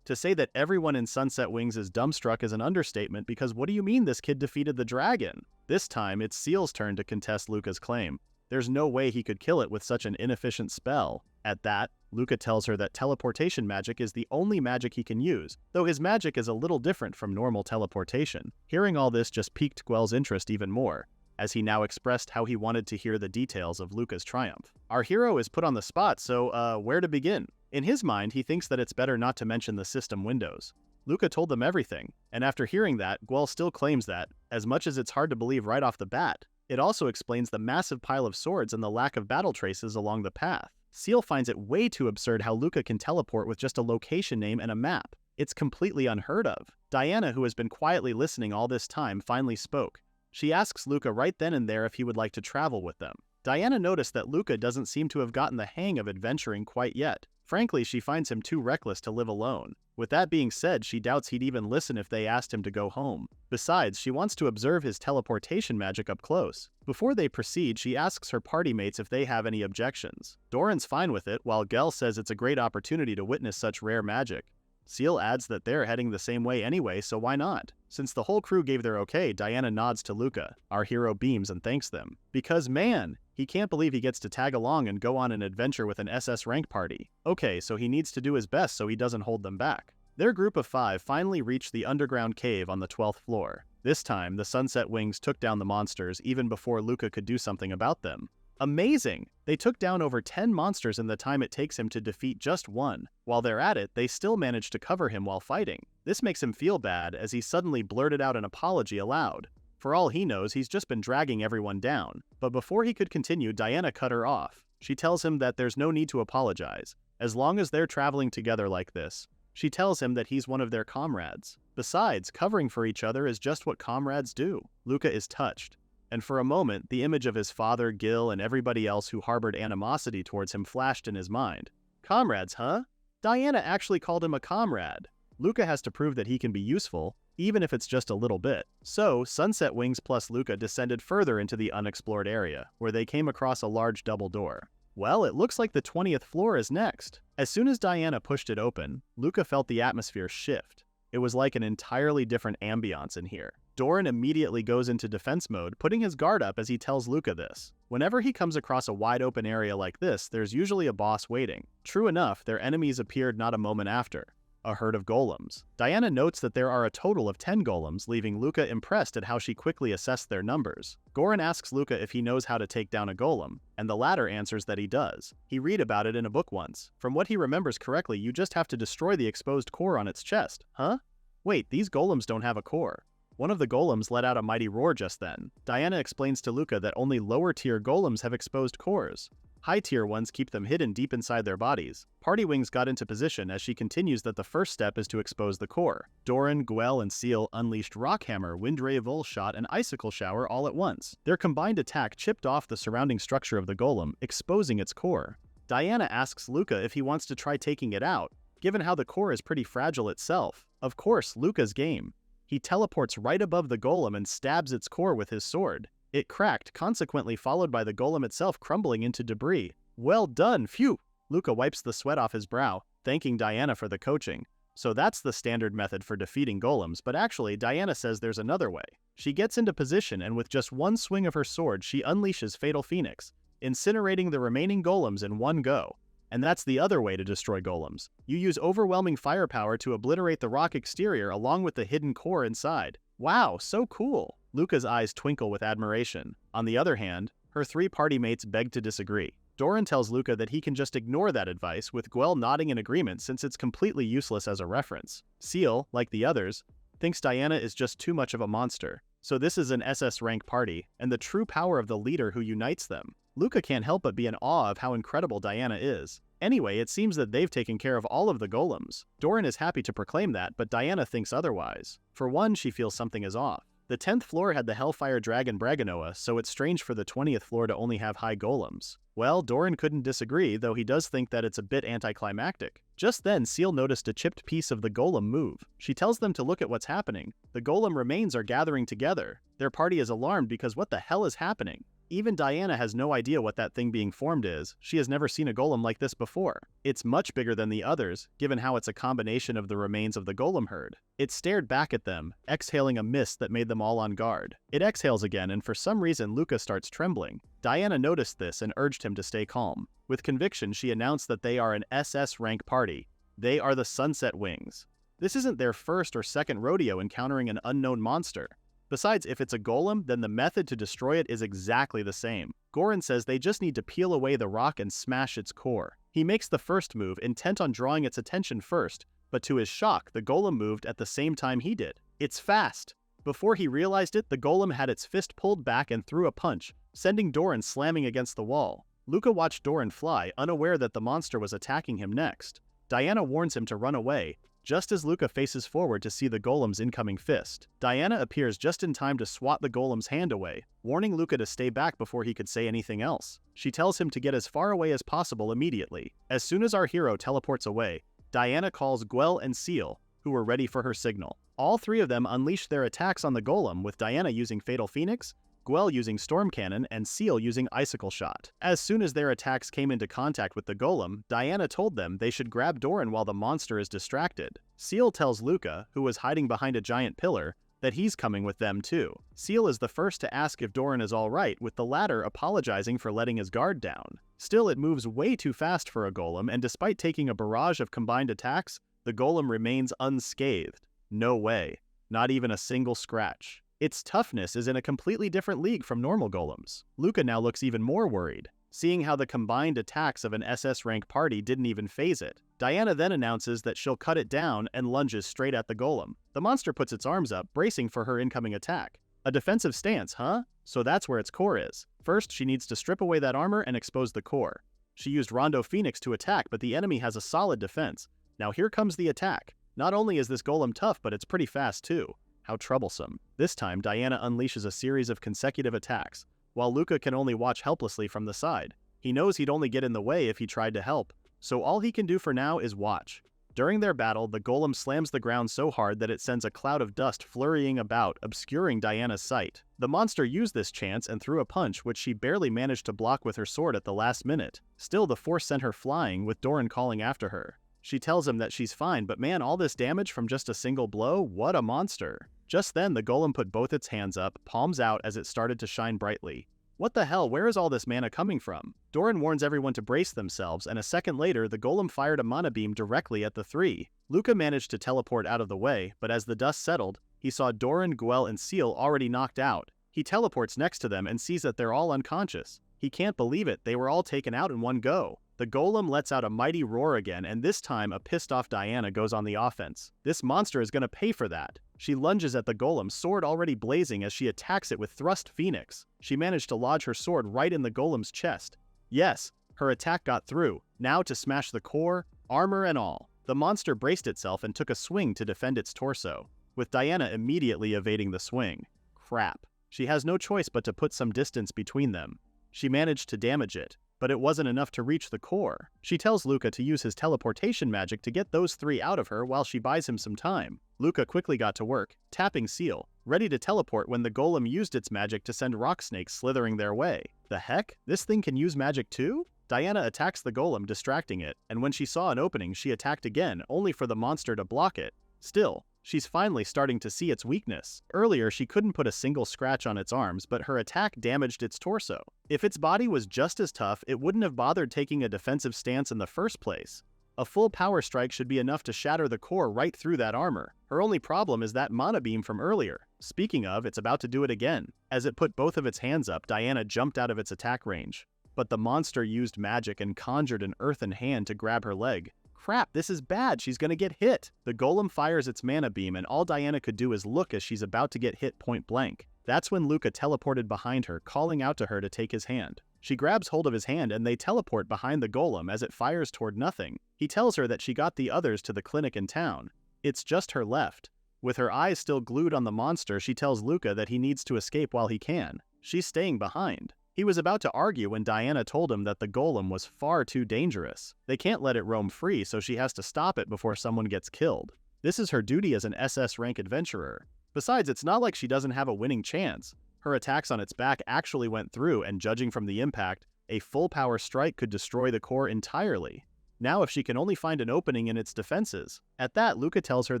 To say that everyone in Sunset Wings is dumbstruck is an understatement, because what do you mean this kid defeated the dragon? This time, it's Seal's turn to contest Luca's claim. There's no way he could kill it with such an inefficient spell. At that, Luca tells her that teleportation magic is the only magic he can use, though his magic is a little different from normal teleportation. Hearing all this just piqued Guel's interest even more, as he now expressed how he wanted to hear the details of Luca's triumph. Our hero is put on the spot, so where to begin? In his mind, he thinks that it's better not to mention the system windows. Luca told them everything, and after hearing that, Guel still claims that, as much as it's hard to believe right off the bat, it also explains the massive pile of swords and the lack of battle traces along the path. Seal finds it way too absurd how Luca can teleport with just a location name and a map. It's completely unheard of. Diana, who has been quietly listening all this time, finally spoke. She asks Luca right then and there if he would like to travel with them. Diana noticed that Luca doesn't seem to have gotten the hang of adventuring quite yet. Frankly, she finds him too reckless to live alone. With that being said, she doubts he'd even listen if they asked him to go home. Besides, she wants to observe his teleportation magic up close. Before they proceed, she asks her party mates if they have any objections. Doran's fine with it, while Gel says it's a great opportunity to witness such rare magic. Seal adds that they're heading the same way anyway, so why not? Since the whole crew gave their okay, Diana nods to Luca. Our hero beams and thanks them. Because man, he can't believe he gets to tag along and go on an adventure with an SS rank party. Okay, so he needs to do his best so he doesn't hold them back. Their group of 5 finally reached the underground cave on the 12th floor. This time, the Sunset Wings took down the monsters even before Luca could do something about them. Amazing! They took down over 10 monsters in the time it takes him to defeat just one. While they're at it, they still manage to cover him while fighting. This makes him feel bad as he suddenly blurted out an apology aloud. For all he knows, he's just been dragging everyone down. But before he could continue, Diana cut her off. She tells him that there's no need to apologize, as long as they're traveling together like this. She tells him that he's one of their comrades. Besides, covering for each other is just what comrades do. Luca is touched. And for a moment, the image of his father, Gil, and everybody else who harbored animosity towards him flashed in his mind. Comrades, huh? Diana actually called him a comrade. Luca has to prove that he can be useful, even if it's just a little bit. So, Sunset Wings plus Luca descended further into the unexplored area, where they came across a large double door. Well, it looks like the 20th floor is next. As soon as Diana pushed it open, Luca felt the atmosphere shift. It was like an entirely different ambiance in here. Doran immediately goes into defense mode, putting his guard up as he tells Luca this. Whenever he comes across a wide open area like this, there's usually a boss waiting. True enough, their enemies appeared not a moment after. A herd of golems. Diana notes that there are a total of 10 golems, leaving Luca impressed at how she quickly assessed their numbers. Goran asks Luca if he knows how to take down a golem, and the latter answers that he does. He read about it in a book once. From what he remembers correctly, you just have to destroy the exposed core on its chest. Huh? Wait, these golems don't have a core. One of the golems let out a mighty roar just then. Diana explains to Luca that only lower-tier golems have exposed cores. High-tier ones keep them hidden deep inside their bodies. Party Wings got into position as she continues that the first step is to expose the core. Doran, Gwell, and Seal unleashed Rockhammer, Windray Volshot, and Icicle Shower all at once. Their combined attack chipped off the surrounding structure of the golem, exposing its core. Diana asks Luca if he wants to try taking it out, given how the core is pretty fragile itself. Of course, Luca's game. He teleports right above the golem and stabs its core with his sword. It cracked, consequently followed by the golem itself crumbling into debris. Well done, phew! Luca wipes the sweat off his brow, thanking Diana for the coaching. So that's the standard method for defeating golems, but actually, Diana says there's another way. She gets into position and with just one swing of her sword, she unleashes Fatal Phoenix, incinerating the remaining golems in one go. And that's the other way to destroy golems. You use overwhelming firepower to obliterate the rock exterior along with the hidden core inside. Wow, so cool! Luca's eyes twinkle with admiration. On the other hand, her 3 party mates beg to disagree. Doran tells Luca that he can just ignore that advice, with Gwell nodding in agreement since it's completely useless as a reference. Seal, like the others, thinks Diana is just too much of a monster. So this is an SS rank party, and the true power of the leader who unites them. Luca can't help but be in awe of how incredible Diana is. Anyway, it seems that they've taken care of all of the golems. Doran is happy to proclaim that, but Diana thinks otherwise. For one, she feels something is off. The 10th floor had the Hellfire Dragon Braganoa, so it's strange for the 20th floor to only have high golems. Well, Doran couldn't disagree, though he does think that it's a bit anticlimactic. Just then, Seal noticed a chipped piece of the golem move. She tells them to look at what's happening. The golem remains are gathering together. Their party is alarmed because what the hell is happening? Even Diana has no idea what that thing being formed is. She has never seen a golem like this before. It's much bigger than the others, given how it's a combination of the remains of the golem herd. It stared back at them, exhaling a mist that made them all on guard. It exhales again, and for some reason Luca starts trembling. Diana noticed this and urged him to stay calm. With conviction, she announced that they are an SS rank party. They are the Sunset Wings. This isn't their first or second rodeo encountering an unknown monster. Besides, if it's a golem, then the method to destroy it is exactly the same. Goran says they just need to peel away the rock and smash its core. He makes the first move, intent on drawing its attention first, but to his shock, the golem moved at the same time he did. It's fast! Before he realized it, the golem had its fist pulled back and threw a punch, sending Doran slamming against the wall. Luca watched Doran fly, unaware that the monster was attacking him next. Diana warns him to run away, just as Luca faces forward to see the golem's incoming fist. Diana appears just in time to swat the golem's hand away, warning Luca to stay back before he could say anything else. She tells him to get as far away as possible immediately. As soon as our hero teleports away, Diana calls Gwell and Seal, who were ready for her signal. All 3 of them unleash their attacks on the golem, with Diana using Fatal Phoenix, Gwell using Storm Cannon, and Seal using Icicle Shot. As soon as their attacks came into contact with the golem, Diana told them they should grab Doran while the monster is distracted. Seal tells Luca, who was hiding behind a giant pillar, that he's coming with them too. Seal is the first to ask if Doran is alright, with the latter apologizing for letting his guard down. Still, it moves way too fast for a golem, and despite taking a barrage of combined attacks, the golem remains unscathed. No way. Not even a single scratch. Its toughness is in a completely different league from normal golems. Luca now looks even more worried, seeing how the combined attacks of an SS rank party didn't even faze it. Diana then announces that she'll cut it down and lunges straight at the golem. The monster puts its arms up, bracing for her incoming attack. A defensive stance, huh? So that's where its core is. First, she needs to strip away that armor and expose the core. She used Rondo Phoenix to attack, but the enemy has a solid defense. Now here comes the attack. Not only is this golem tough, but it's pretty fast too. How troublesome. This time, Diana unleashes a series of consecutive attacks, while Luca can only watch helplessly from the side. He knows he'd only get in the way if he tried to help, so all he can do for now is watch. During their battle, the golem slams the ground so hard that it sends a cloud of dust flurrying about, obscuring Diana's sight. The monster used this chance and threw a punch which she barely managed to block with her sword at the last minute. Still, the force sent her flying, with Doran calling after her. She tells him that she's fine, but man, all this damage from just a single blow? What a monster! Just then the golem put both its hands up, palms out as it started to shine brightly. What the hell, where is all this mana coming from? Doran warns everyone to brace themselves, and a second later, the golem fired a mana beam directly at the three. Luca managed to teleport out of the way, but as the dust settled, he saw Doran, Gwel, and Seal already knocked out. He teleports next to them and sees that they're all unconscious. He can't believe it, they were all taken out in one go. The golem lets out a mighty roar again, and this time a pissed-off Diana goes on the offense. This monster is gonna pay for that. She lunges at the golem, sword already blazing as she attacks it with Thrust Phoenix. She managed to lodge her sword right in the golem's chest. Yes, her attack got through, now to smash the core, armor and all. The monster braced itself and took a swing to defend its torso, with Diana immediately evading the swing. Crap. She has no choice but to put some distance between them. She managed to damage it, but it wasn't enough to reach the core. She tells Luca to use his teleportation magic to get those three out of her while she buys him some time. Luca quickly got to work, tapping Seal, ready to teleport when the golem used its magic to send rock snakes slithering their way. The heck? This thing can use magic too? Diana attacks the golem, distracting it, and when she saw an opening, she attacked again, only for the monster to block it. Still, she's finally starting to see its weakness. Earlier, she couldn't put a single scratch on its arms, but her attack damaged its torso. If its body was just as tough, it wouldn't have bothered taking a defensive stance in the first place. A full power strike should be enough to shatter the core right through that armor. Her only problem is that mana beam from earlier. Speaking of, it's about to do it again. As it put both of its hands up, Diana jumped out of its attack range. But the monster used magic and conjured an earthen hand to grab her leg. Crap, this is bad, she's gonna get hit. The golem fires its mana beam and all Diana could do is look as she's about to get hit point blank. That's when Luca teleported behind her, calling out to her to take his hand. She grabs hold of his hand and they teleport behind the golem as it fires toward nothing. He tells her that she got the others to the clinic in town. It's just her left. With her eyes still glued on the monster, she tells Luca that he needs to escape while he can. She's staying behind. He was about to argue when Diana told him that the golem was far too dangerous. They can't let it roam free, so she has to stop it before someone gets killed. This is her duty as an SS rank adventurer. Besides, it's not like she doesn't have a winning chance. Her attacks on its back actually went through, and judging from the impact, a full power strike could destroy the core entirely. Now if she can only find an opening in its defenses. At that, Luca tells her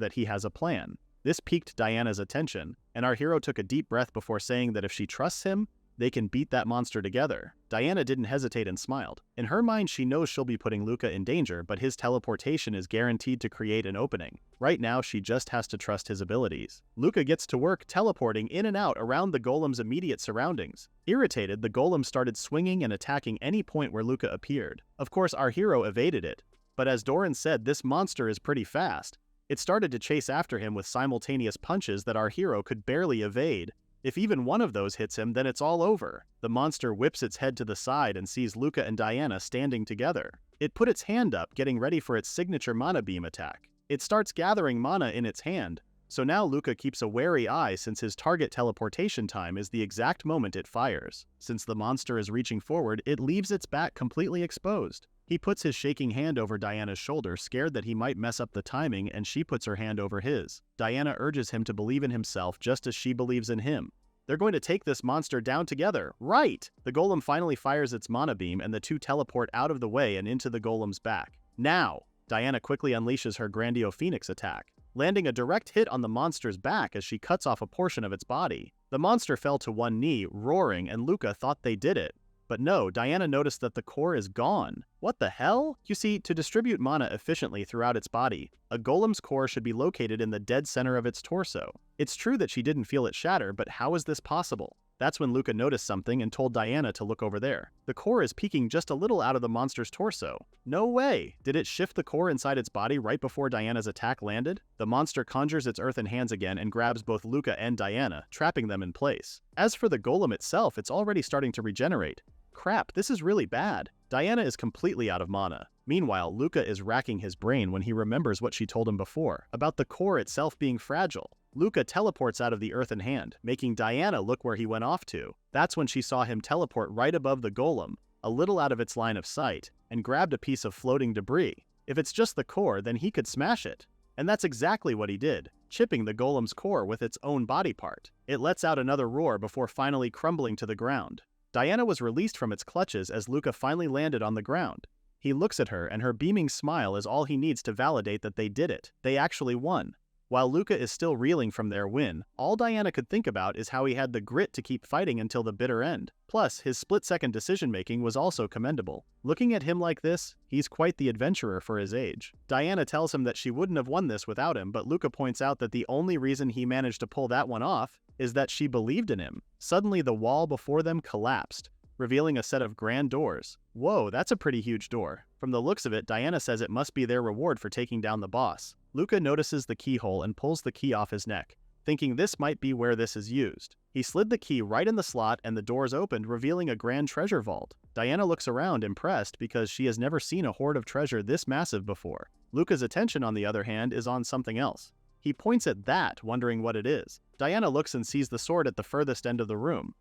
that he has a plan. This piqued Diana's attention, and our hero took a deep breath before saying that if she trusts him, they can beat that monster together. Diana didn't hesitate and smiled. In her mind, she knows she'll be putting Luca in danger, but his teleportation is guaranteed to create an opening. Right now, she just has to trust his abilities. Luca gets to work teleporting in and out around the golem's immediate surroundings. Irritated, the golem started swinging and attacking any point where Luca appeared. Of course, our hero evaded it. But as Doran said, this monster is pretty fast. It started to chase after him with simultaneous punches that our hero could barely evade. If even one of those hits him, then it's all over. The monster whips its head to the side and sees Luca and Diana standing together. It put its hand up, getting ready for its signature mana beam attack. It starts gathering mana in its hand, so now Luca keeps a wary eye since his target teleportation time is the exact moment it fires. Since the monster is reaching forward, it leaves its back completely exposed. He puts his shaking hand over Diana's shoulder, scared that he might mess up the timing, and she puts her hand over his. Diana urges him to believe in himself just as she believes in him. They're going to take this monster down together. Right! The golem finally fires its mana beam and the two teleport out of the way and into the golem's back. Now! Diana quickly unleashes her Grandio Phoenix attack, landing a direct hit on the monster's back as she cuts off a portion of its body. The monster fell to one knee, roaring, and Luca thought they did it. But no, Diana noticed that the core is gone. What the hell? You see, to distribute mana efficiently throughout its body, a golem's core should be located in the dead center of its torso. It's true that she didn't feel it shatter, but how is this possible? That's when Luca noticed something and told Diana to look over there. The core is peeking just a little out of the monster's torso. No way! Did it shift the core inside its body right before Diana's attack landed? The monster conjures its earthen hands again and grabs both Luca and Diana, trapping them in place. As for the golem itself, it's already starting to regenerate. Crap, this is really bad. Diana is completely out of mana. Meanwhile, Luca is racking his brain when he remembers what she told him before, about the core itself being fragile. Luca teleports out of the earthen hand, making Diana look where he went off to. That's when she saw him teleport right above the golem, a little out of its line of sight, and grabbed a piece of floating debris. If it's just the core, then he could smash it. And that's exactly what he did, chipping the golem's core with its own body part. It lets out another roar before finally crumbling to the ground. Diana was released from its clutches as Luca finally landed on the ground. He looks at her, and her beaming smile is all he needs to validate that they did it. They actually won. While Luca is still reeling from their win, all Diana could think about is how he had the grit to keep fighting until the bitter end. Plus, his split-second decision-making was also commendable. Looking at him like this, he's quite the adventurer for his age. Diana tells him that she wouldn't have won this without him, but Luca points out that the only reason he managed to pull that one off is that she believed in him. Suddenly, the wall before them collapsed, revealing a set of grand doors. Whoa, that's a pretty huge door. From the looks of it, Diana says it must be their reward for taking down the boss. Luca notices the keyhole and pulls the key off his neck, thinking this might be where this is used. He slid the key right in the slot and the doors opened, revealing a grand treasure vault. Diana looks around, impressed, because she has never seen a hoard of treasure this massive before. Luca's attention, on the other hand, is on something else. He points at that, wondering what it is. Diana looks and sees the sword at the furthest end of the room.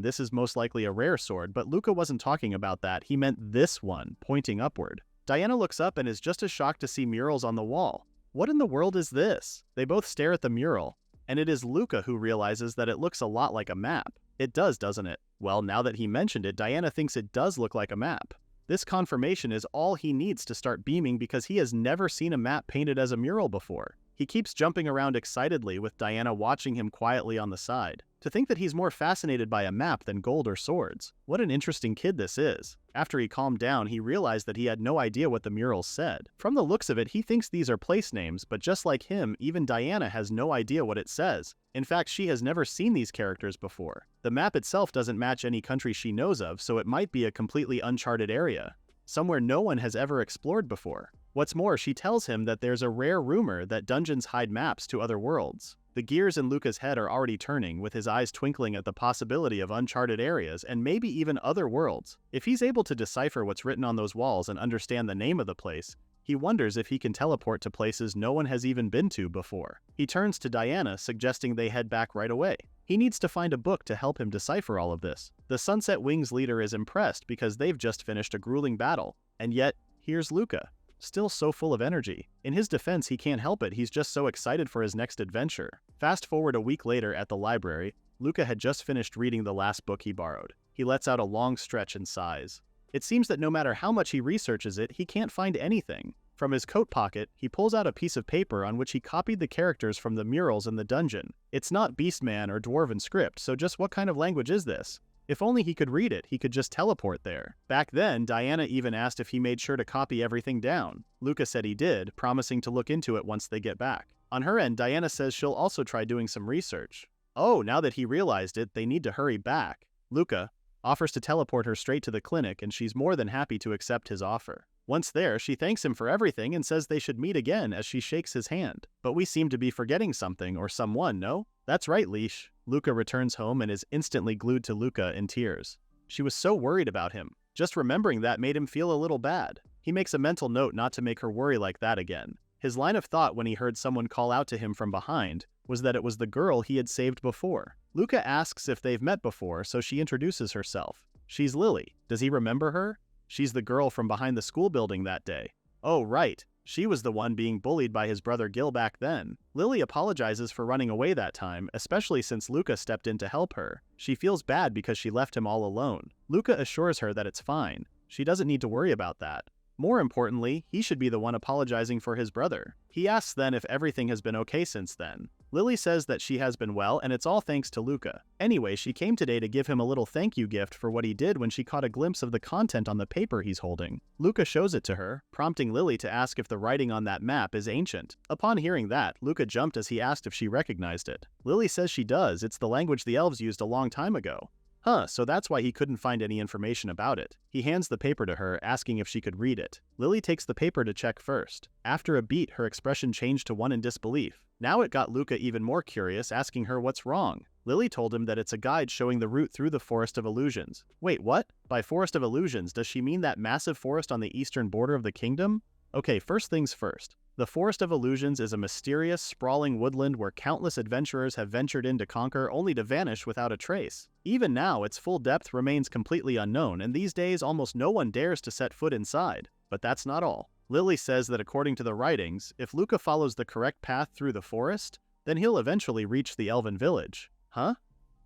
This is most likely a rare sword, but Luca wasn't talking about that. He meant this one, pointing upward. Diana looks up and is just as shocked to see murals on the wall. What in the world is this? They both stare at the mural, and it is Luca who realizes that it looks a lot like a map. It does, doesn't it? Well, now that he mentioned it, Diana thinks it does look like a map. This confirmation is all he needs to start beaming because he has never seen a map painted as a mural before. He keeps jumping around excitedly with Diana watching him quietly on the side. To think that he's more fascinated by a map than gold or swords. What an interesting kid this is. After he calmed down, he realized that he had no idea what the murals said. From the looks of it, he thinks these are place names, but just like him, even Diana has no idea what it says. In fact, she has never seen these characters before. The map itself doesn't match any country she knows of, so it might be a completely uncharted area, somewhere no one has ever explored before. What's more, she tells him that there's a rare rumor that dungeons hide maps to other worlds. The gears in Luca's head are already turning, with his eyes twinkling at the possibility of uncharted areas and maybe even other worlds. If he's able to decipher what's written on those walls and understand the name of the place, he wonders if he can teleport to places no one has even been to before. He turns to Diana, suggesting they head back right away. He needs to find a book to help him decipher all of this. The Sunset Wings leader is impressed because they've just finished a grueling battle, and yet, here's Luca, still so full of energy. In his defense, he can't help it, he's just so excited for his next adventure. Fast forward a week later at the library, Luca had just finished reading the last book he borrowed. He lets out a long stretch and sighs. It seems that no matter how much he researches it, he can't find anything. From his coat pocket, he pulls out a piece of paper on which he copied the characters from the murals in the dungeon. It's not Beastman or Dwarven script, so just what kind of language is this? If only he could read it, he could just teleport there. Back then, Diana even asked if he made sure to copy everything down. Luca said he did, promising to look into it once they get back. On her end, Diana says she'll also try doing some research. Oh, now that he realized it, they need to hurry back. Luca offers to teleport her straight to the clinic, and she's more than happy to accept his offer. Once there, she thanks him for everything and says they should meet again as she shakes his hand. But we seem to be forgetting something or someone, no? That's right, Leash. Luca returns home and is instantly glued to Luca in tears. She was so worried about him. Just remembering that made him feel a little bad. He makes a mental note not to make her worry like that again. His line of thought when he heard someone call out to him from behind was that it was the girl he had saved before. Luca asks if they've met before, so she introduces herself. She's Lily. Does he remember her? She's the girl from behind the school building that day. Oh, right. She was the one being bullied by his brother Gil back then. Lily apologizes for running away that time, especially since Luca stepped in to help her. She feels bad because she left him all alone. Luca assures her that it's fine. She doesn't need to worry about that. More importantly, he should be the one apologizing for his brother. He asks then if everything has been okay since then. Lily says that she has been well, and it's all thanks to Luca. Anyway, she came today to give him a little thank you gift for what he did when she caught a glimpse of the content on the paper he's holding. Luca shows it to her, prompting Lily to ask if the writing on that map is ancient. Upon hearing that, Luca jumped as he asked if she recognized it. Lily says she does, it's the language the elves used a long time ago. So that's why he couldn't find any information about it. He hands the paper to her, asking if she could read it. Lily takes the paper to check first. After a beat, her expression changed to one in disbelief. Now it got Luca even more curious, asking her what's wrong. Lily told him that it's a guide showing the route through the Forest of Illusions. Wait, what? By Forest of Illusions, does she mean that massive forest on the eastern border of the kingdom? Okay, first things first. The Forest of Illusions is a mysterious, sprawling woodland where countless adventurers have ventured in to conquer only to vanish without a trace. Even now, its full depth remains completely unknown, and these days almost no one dares to set foot inside. But that's not all. Lily says that according to the writings, if Luca follows the correct path through the forest, then he'll eventually reach the elven village. Huh?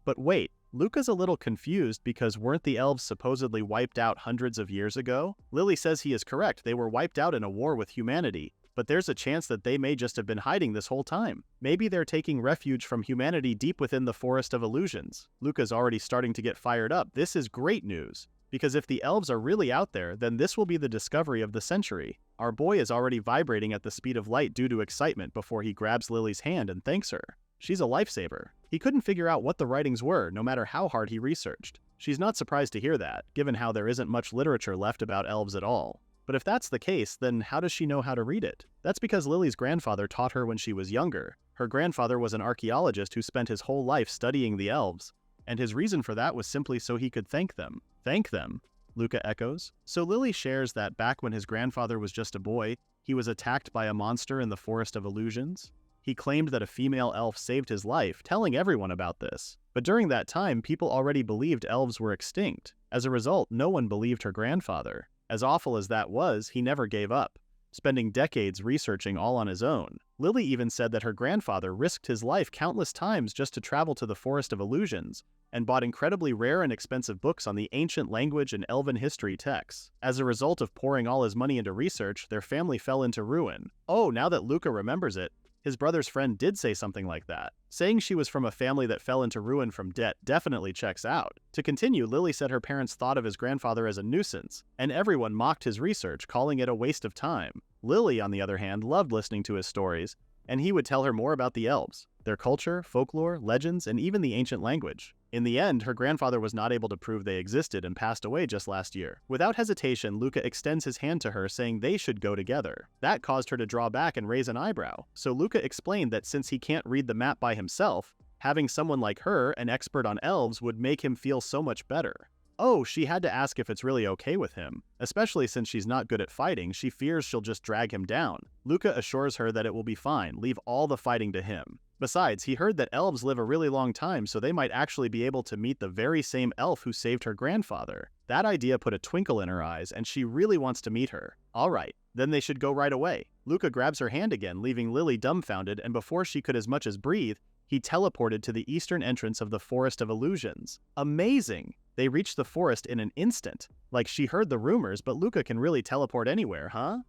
But wait, Luca's a little confused because weren't the elves supposedly wiped out hundreds of years ago? Lily says he is correct, they were wiped out in a war with humanity. but there's a chance that they may just have been hiding this whole time. Maybe they're taking refuge from humanity deep within the Forest of Illusions. Luca's already starting to get fired up. This is great news, because if the elves are really out there, then this will be the discovery of the century. Our boy is already vibrating at the speed of light due to excitement before he grabs Lily's hand and thanks her. She's a lifesaver. He couldn't figure out what the writings were, no matter how hard he researched. She's not surprised to hear that, given how there isn't much literature left about elves at all. But if that's the case, then how does she know how to read it? That's because Lily's grandfather taught her when she was younger. Her grandfather was an archaeologist who spent his whole life studying the elves, and his reason for that was simply so he could thank them. Thank them? Luca echoes. So Lily shares that back when his grandfather was just a boy, he was attacked by a monster in the Forest of Illusions. He claimed that a female elf saved his life, telling everyone about this. But during that time, people already believed elves were extinct. As a result, no one believed her grandfather. As awful as that was, he never gave up, spending decades researching all on his own. Lily even said that her grandfather risked his life countless times just to travel to the Forest of Illusions, and bought incredibly rare and expensive books on the ancient language and elven history texts. As a result of pouring all his money into research, their family fell into ruin. Oh, now that Luca remembers it, his brother's friend did say something like that. Saying she was from a family that fell into ruin from debt definitely checks out. To continue, Lily said her parents thought of his grandfather as a nuisance, and everyone mocked his research, calling it a waste of time. Lily, on the other hand, loved listening to his stories, and he would tell her more about the elves, their culture, folklore, legends, and even the ancient language. In the end, her grandfather was not able to prove they existed and passed away just last year. Without hesitation, Luca extends his hand to her, saying they should go together. That caused her to draw back and raise an eyebrow. So Luca explained that since he can't read the map by himself, having someone like her, an expert on elves, would make him feel so much better. Oh, she had to ask if it's really okay with him. Especially since she's not good at fighting, she fears she'll just drag him down. Luca assures her that it will be fine, leave all the fighting to him. Besides, he heard that elves live a really long time, so they might actually be able to meet the very same elf who saved her grandfather. That idea put a twinkle in her eyes, and she really wants to meet her. Alright, then they should go right away. Luca grabs her hand again, leaving Lily dumbfounded, and before she could as much as breathe, he teleported to the eastern entrance of the Forest of Illusions. Amazing! They reached the forest in an instant. Like she heard the rumors, but Luca can really teleport anywhere, huh?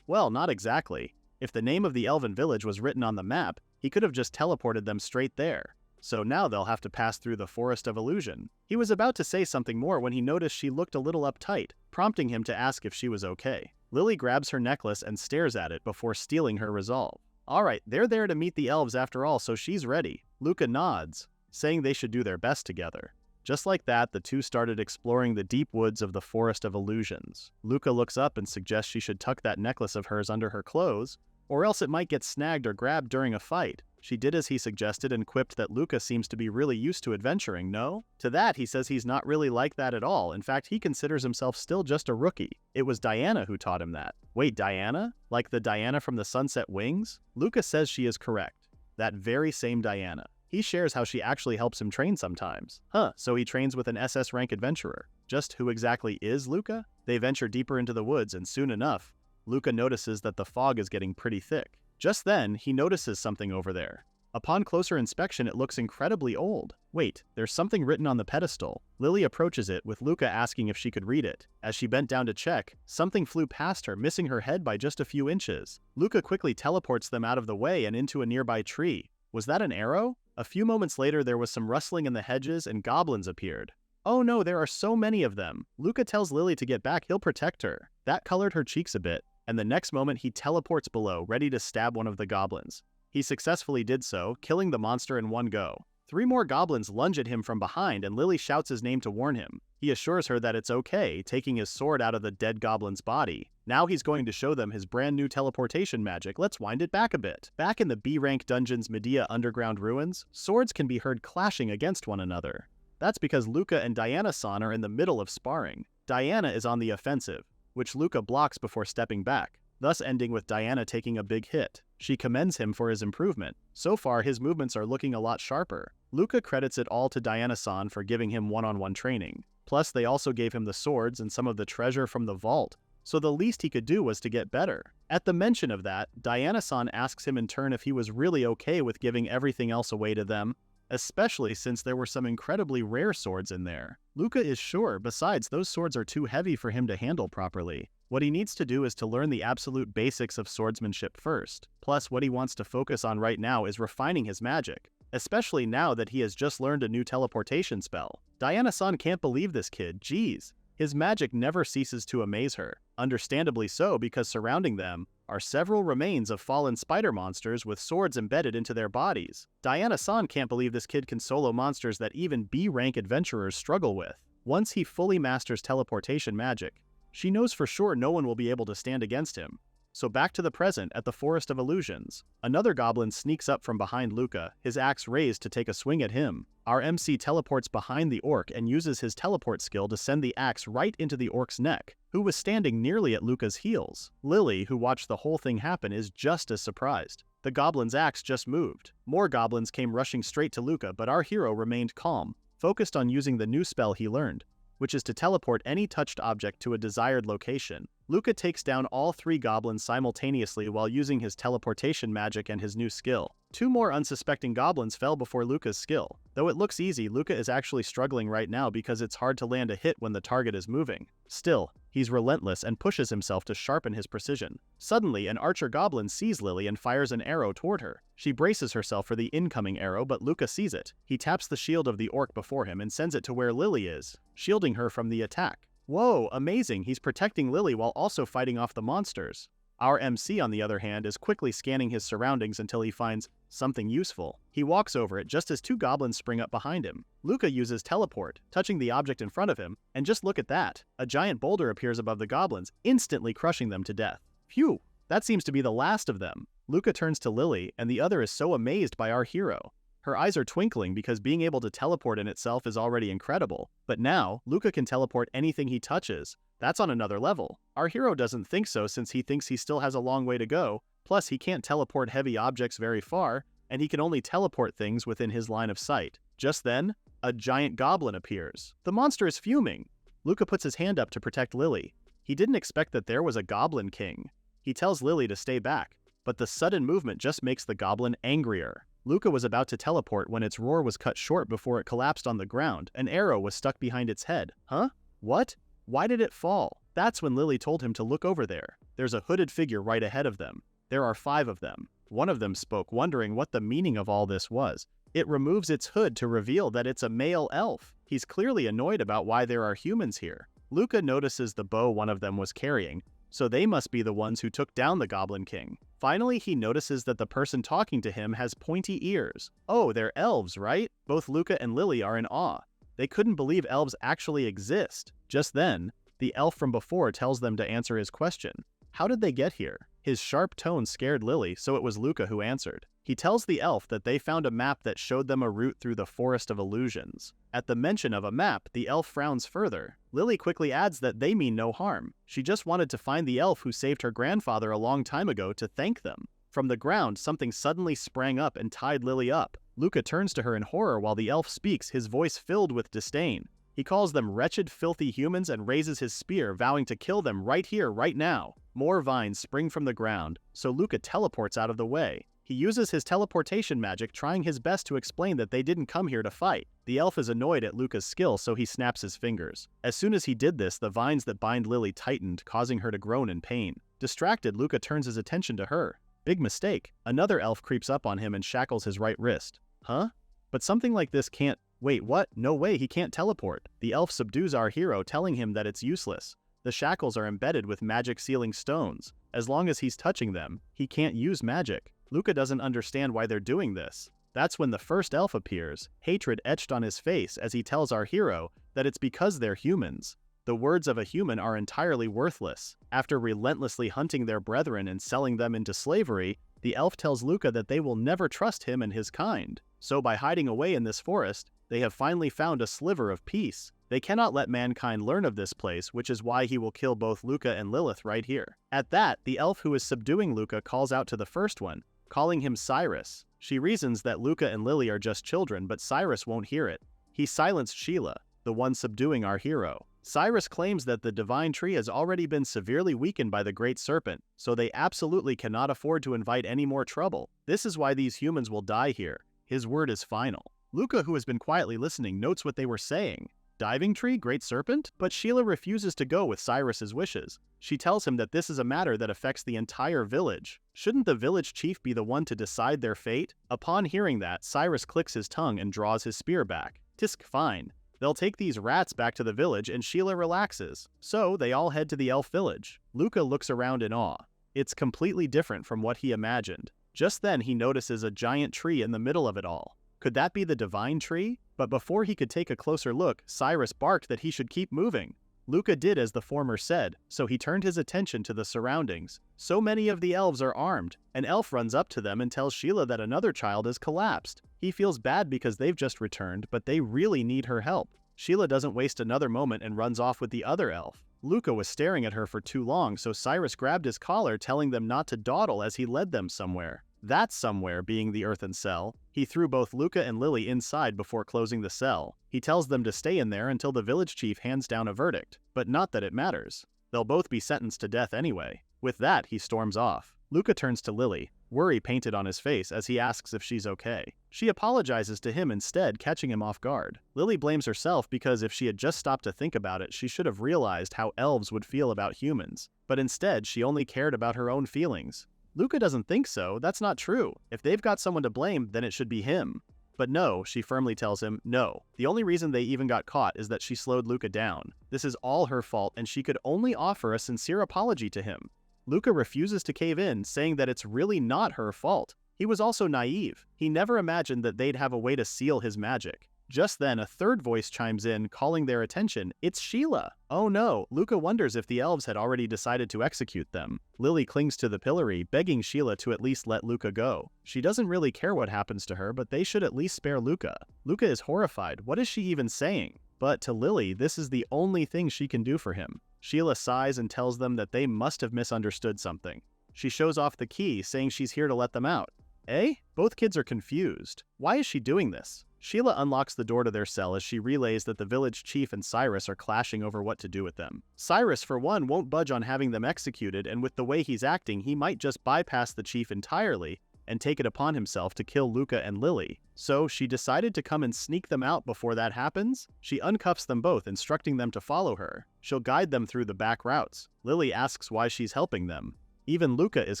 Well, not exactly. If the name of the elven village was written on the map, he could have just teleported them straight there. So now they'll have to pass through the Forest of Illusion. He was about to say something more when he noticed she looked a little uptight, prompting him to ask if she was okay. Lily grabs her necklace and stares at it before stealing her resolve. Alright, they're there to meet the elves after all, so she's ready. Luca nods, saying they should do their best together. Just like that, the two started exploring the deep woods of the Forest of Illusions. Luca looks up and suggests she should tuck that necklace of hers under her clothes, or else it might get snagged or grabbed during a fight. She did as he suggested and quipped that Luca seems to be really used to adventuring, no? To that, he says he's not really like that at all. In fact, he considers himself still just a rookie. It was Diana who taught him that. Wait, Diana? Like the Diana from the Sunset Wings? Luca says she is correct. That very same Diana. He shares how she actually helps him train sometimes. Huh, so he trains with an SS rank adventurer. Just who exactly is Luca? They venture deeper into the woods, and soon enough, Luca notices that the fog is getting pretty thick. Just then, he notices something over there. Upon closer inspection, it looks incredibly old. Wait, there's something written on the pedestal. Lily approaches it, with Luca asking if she could read it. As she bent down to check, something flew past her, missing her head by just a few inches. Luca quickly teleports them out of the way and into a nearby tree. Was that an arrow? A few moments later, there was some rustling in the hedges and goblins appeared. Oh no, there are so many of them. Luca tells Lily to get back, he'll protect her. That colored her cheeks a bit, and the next moment he teleports below, ready to stab one of the goblins. He successfully did so, killing the monster in one go. 3 more goblins lunge at him from behind, and Lily shouts his name to warn him. He assures her that it's okay, taking his sword out of the dead goblin's body. Now he's going to show them his brand new teleportation magic. Let's wind it back a bit. Back in the B-rank dungeon's Medea underground ruins, swords can be heard clashing against one another. That's because Luca and Diana-san are in the middle of sparring. Diana is on the offensive, which Luca blocks before stepping back, thus ending with Diana taking a big hit. She commends him for his improvement. So far, his movements are looking a lot sharper. Luca credits it all to Diana-san for giving him one-on-one training. Plus, they also gave him the swords and some of the treasure from the vault, so the least he could do was to get better. At the mention of that, Diana-san asks him in turn if he was really okay with giving everything else away to them, especially since there were some incredibly rare swords in there. Luca is sure, besides those swords are too heavy for him to handle properly. What he needs to do is to learn the absolute basics of swordsmanship first. Plus, what he wants to focus on right now is refining his magic, especially now that he has just learned a new teleportation spell. Diana-san can't believe this kid, geez. His magic never ceases to amaze her, understandably so because surrounding them are several remains of fallen spider monsters with swords embedded into their bodies. Diana-san can't believe this kid can solo monsters that even B-rank adventurers struggle with. Once he fully masters teleportation magic, she knows for sure no one will be able to stand against him. So back to the present at the Forest of Illusions. Another goblin sneaks up from behind Luca, his axe raised to take a swing at him. Our MC teleports behind the orc and uses his teleport skill to send the axe right into the orc's neck, who was standing nearly at Luca's heels. Lily, who watched the whole thing happen, is just as surprised. The goblin's axe just moved. More goblins came rushing straight to Luca, but our hero remained calm, focused on using the new spell he learned, which is to teleport any touched object to a desired location. Luca takes down all 3 goblins simultaneously while using his teleportation magic and his new skill. 2 more unsuspecting goblins fell before Luca's skill. Though it looks easy, Luca is actually struggling right now because it's hard to land a hit when the target is moving. Still, he's relentless and pushes himself to sharpen his precision. Suddenly, an archer goblin sees Lily and fires an arrow toward her. She braces herself for the incoming arrow, but Luca sees it. He taps the shield of the orc before him and sends it to where Lily is, shielding her from the attack. Whoa, amazing, he's protecting Lily while also fighting off the monsters. Our MC, on the other hand, is quickly scanning his surroundings until he finds something useful. He walks over it just as 2 goblins spring up behind him. Luca uses teleport, touching the object in front of him, and just look at that. A giant boulder appears above the goblins, instantly crushing them to death. Phew, that seems to be the last of them. Luca turns to Lily, and the other is so amazed by our hero. Her eyes are twinkling because being able to teleport in itself is already incredible. But now, Luca can teleport anything he touches. That's on another level. Our hero doesn't think so since he thinks he still has a long way to go, plus he can't teleport heavy objects very far, and he can only teleport things within his line of sight. Just then, a giant goblin appears. The monster is fuming. Luca puts his hand up to protect Lily. He didn't expect that there was a goblin king. He tells Lily to stay back, but the sudden movement just makes the goblin angrier. Luca was about to teleport when its roar was cut short before it collapsed on the ground. An arrow was stuck behind its head. Huh? What? Why did it fall? That's when Lily told him to look over there. There's a hooded figure right ahead of them. There are 5 of them. One of them spoke, wondering what the meaning of all this was. It removes its hood to reveal that it's a male elf. He's clearly annoyed about why there are humans here. Luca notices the bow one of them was carrying, so they must be the ones who took down the Goblin King. Finally, he notices that the person talking to him has pointy ears. Oh, they're elves, right? Both Luca and Lily are in awe. They couldn't believe elves actually exist. Just then, the elf from before tells them to answer his question. How did they get here? His sharp tone scared Lily, so it was Luca who answered. He tells the elf that they found a map that showed them a route through the Forest of Illusions. At the mention of a map, the elf frowns further. Lily quickly adds that they mean no harm. She just wanted to find the elf who saved her grandfather a long time ago to thank them. From the ground, something suddenly sprang up and tied Lily up. Luca turns to her in horror while the elf speaks, his voice filled with disdain. He calls them wretched, filthy humans and raises his spear, vowing to kill them right here, right now. More vines spring from the ground, so Luca teleports out of the way. He uses his teleportation magic, trying his best to explain that they didn't come here to fight. The elf is annoyed at Luca's skill, so he snaps his fingers. As soon as he did this, the vines that bind Lily tightened, causing her to groan in pain. Distracted, Luca turns his attention to her. Big mistake. Another elf creeps up on him and shackles his right wrist. Huh? But something like this can't— Wait, what? No way, he can't teleport. The elf subdues our hero, telling him that it's useless. The shackles are embedded with magic sealing stones. As long as he's touching them, he can't use magic. Luca doesn't understand why they're doing this. That's when the first elf appears, hatred etched on his face as he tells our hero that it's because they're humans. The words of a human are entirely worthless. After relentlessly hunting their brethren and selling them into slavery, the elf tells Luca that they will never trust him and his kind. So by hiding away in this forest, they have finally found a sliver of peace. They cannot let mankind learn of this place, which is why he will kill both Luca and Lilith right here. At that, the elf who is subduing Luca calls out to the first one, calling him Cyrus. She reasons that Luca and Lily are just children, but Cyrus won't hear it. He silenced Sheila, the one subduing our hero. Cyrus claims that the divine tree has already been severely weakened by the great serpent, so they absolutely cannot afford to invite any more trouble. This is why these humans will die here. His word is final. Luca, who has been quietly listening, notes what they were saying. Diving tree, great serpent? But Sheila refuses to go with Cyrus's wishes. She tells him that this is a matter that affects the entire village. Shouldn't the village chief be the one to decide their fate? Upon hearing that, Cyrus clicks his tongue and draws his spear back. Tisk, fine. They'll take these rats back to the village and Sheila relaxes. So they all head to the elf village. Luca looks around in awe. It's completely different from what he imagined. Just then he notices a giant tree in the middle of it all. Could that be the divine tree? But before he could take a closer look, Cyrus barked that he should keep moving. Luca did as the former said, so he turned his attention to the surroundings. So many of the elves are armed. An elf runs up to them and tells Sheila that another child has collapsed. He feels bad because they've just returned, but they really need her help. Sheila doesn't waste another moment and runs off with the other elf. Luca was staring at her for too long, so Cyrus grabbed his collar, telling them not to dawdle as he led them somewhere. That somewhere being the earthen cell. He threw both Luca and Lily inside before closing the cell. He tells them to stay in there until the village chief hands down a verdict, but not that it matters. They'll both be sentenced to death anyway. With that, he storms off. Luca turns to Lily, worry painted on his face as he asks if she's okay. She apologizes to him instead, catching him off guard. Lily blames herself because if she had just stopped to think about it, she should have realized how elves would feel about humans. But instead, she only cared about her own feelings. Luca doesn't think so. That's not true. If they've got someone to blame, then it should be him. But no, she firmly tells him, no. The only reason they even got caught is that she slowed Luca down. This is all her fault and she could only offer a sincere apology to him. Luca refuses to cave in, saying that it's really not her fault. He was also naive. He never imagined that they'd have a way to seal his magic. Just then, a third voice chimes in, calling their attention. It's Sheila! Oh no, Luca wonders if the elves had already decided to execute them. Lily clings to the pillory, begging Sheila to at least let Luca go. She doesn't really care what happens to her, but they should at least spare Luca. Luca is horrified. What is she even saying? But to Lily, this is the only thing she can do for him. Sheila sighs and tells them that they must have misunderstood something. She shows off the key, saying she's here to let them out. Eh? Both kids are confused. Why is she doing this? Sheila unlocks the door to their cell as she relays that the village chief and Cyrus are clashing over what to do with them. Cyrus, for one, won't budge on having them executed, and with the way he's acting, he might just bypass the chief entirely and take it upon himself to kill Luca and Lily. So she decided to come and sneak them out before that happens. She uncuffs them both, instructing them to follow her. She'll guide them through the back routes. Lily asks why she's helping them. Even Luca is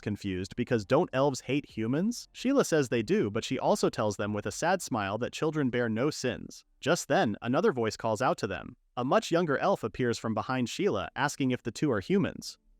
confused because don't elves hate humans? Sheila says they do, but she also tells them with a sad smile that children bear no sins. Just then, another voice calls out to them. A much younger elf appears from behind Sheila, asking if the two are humans.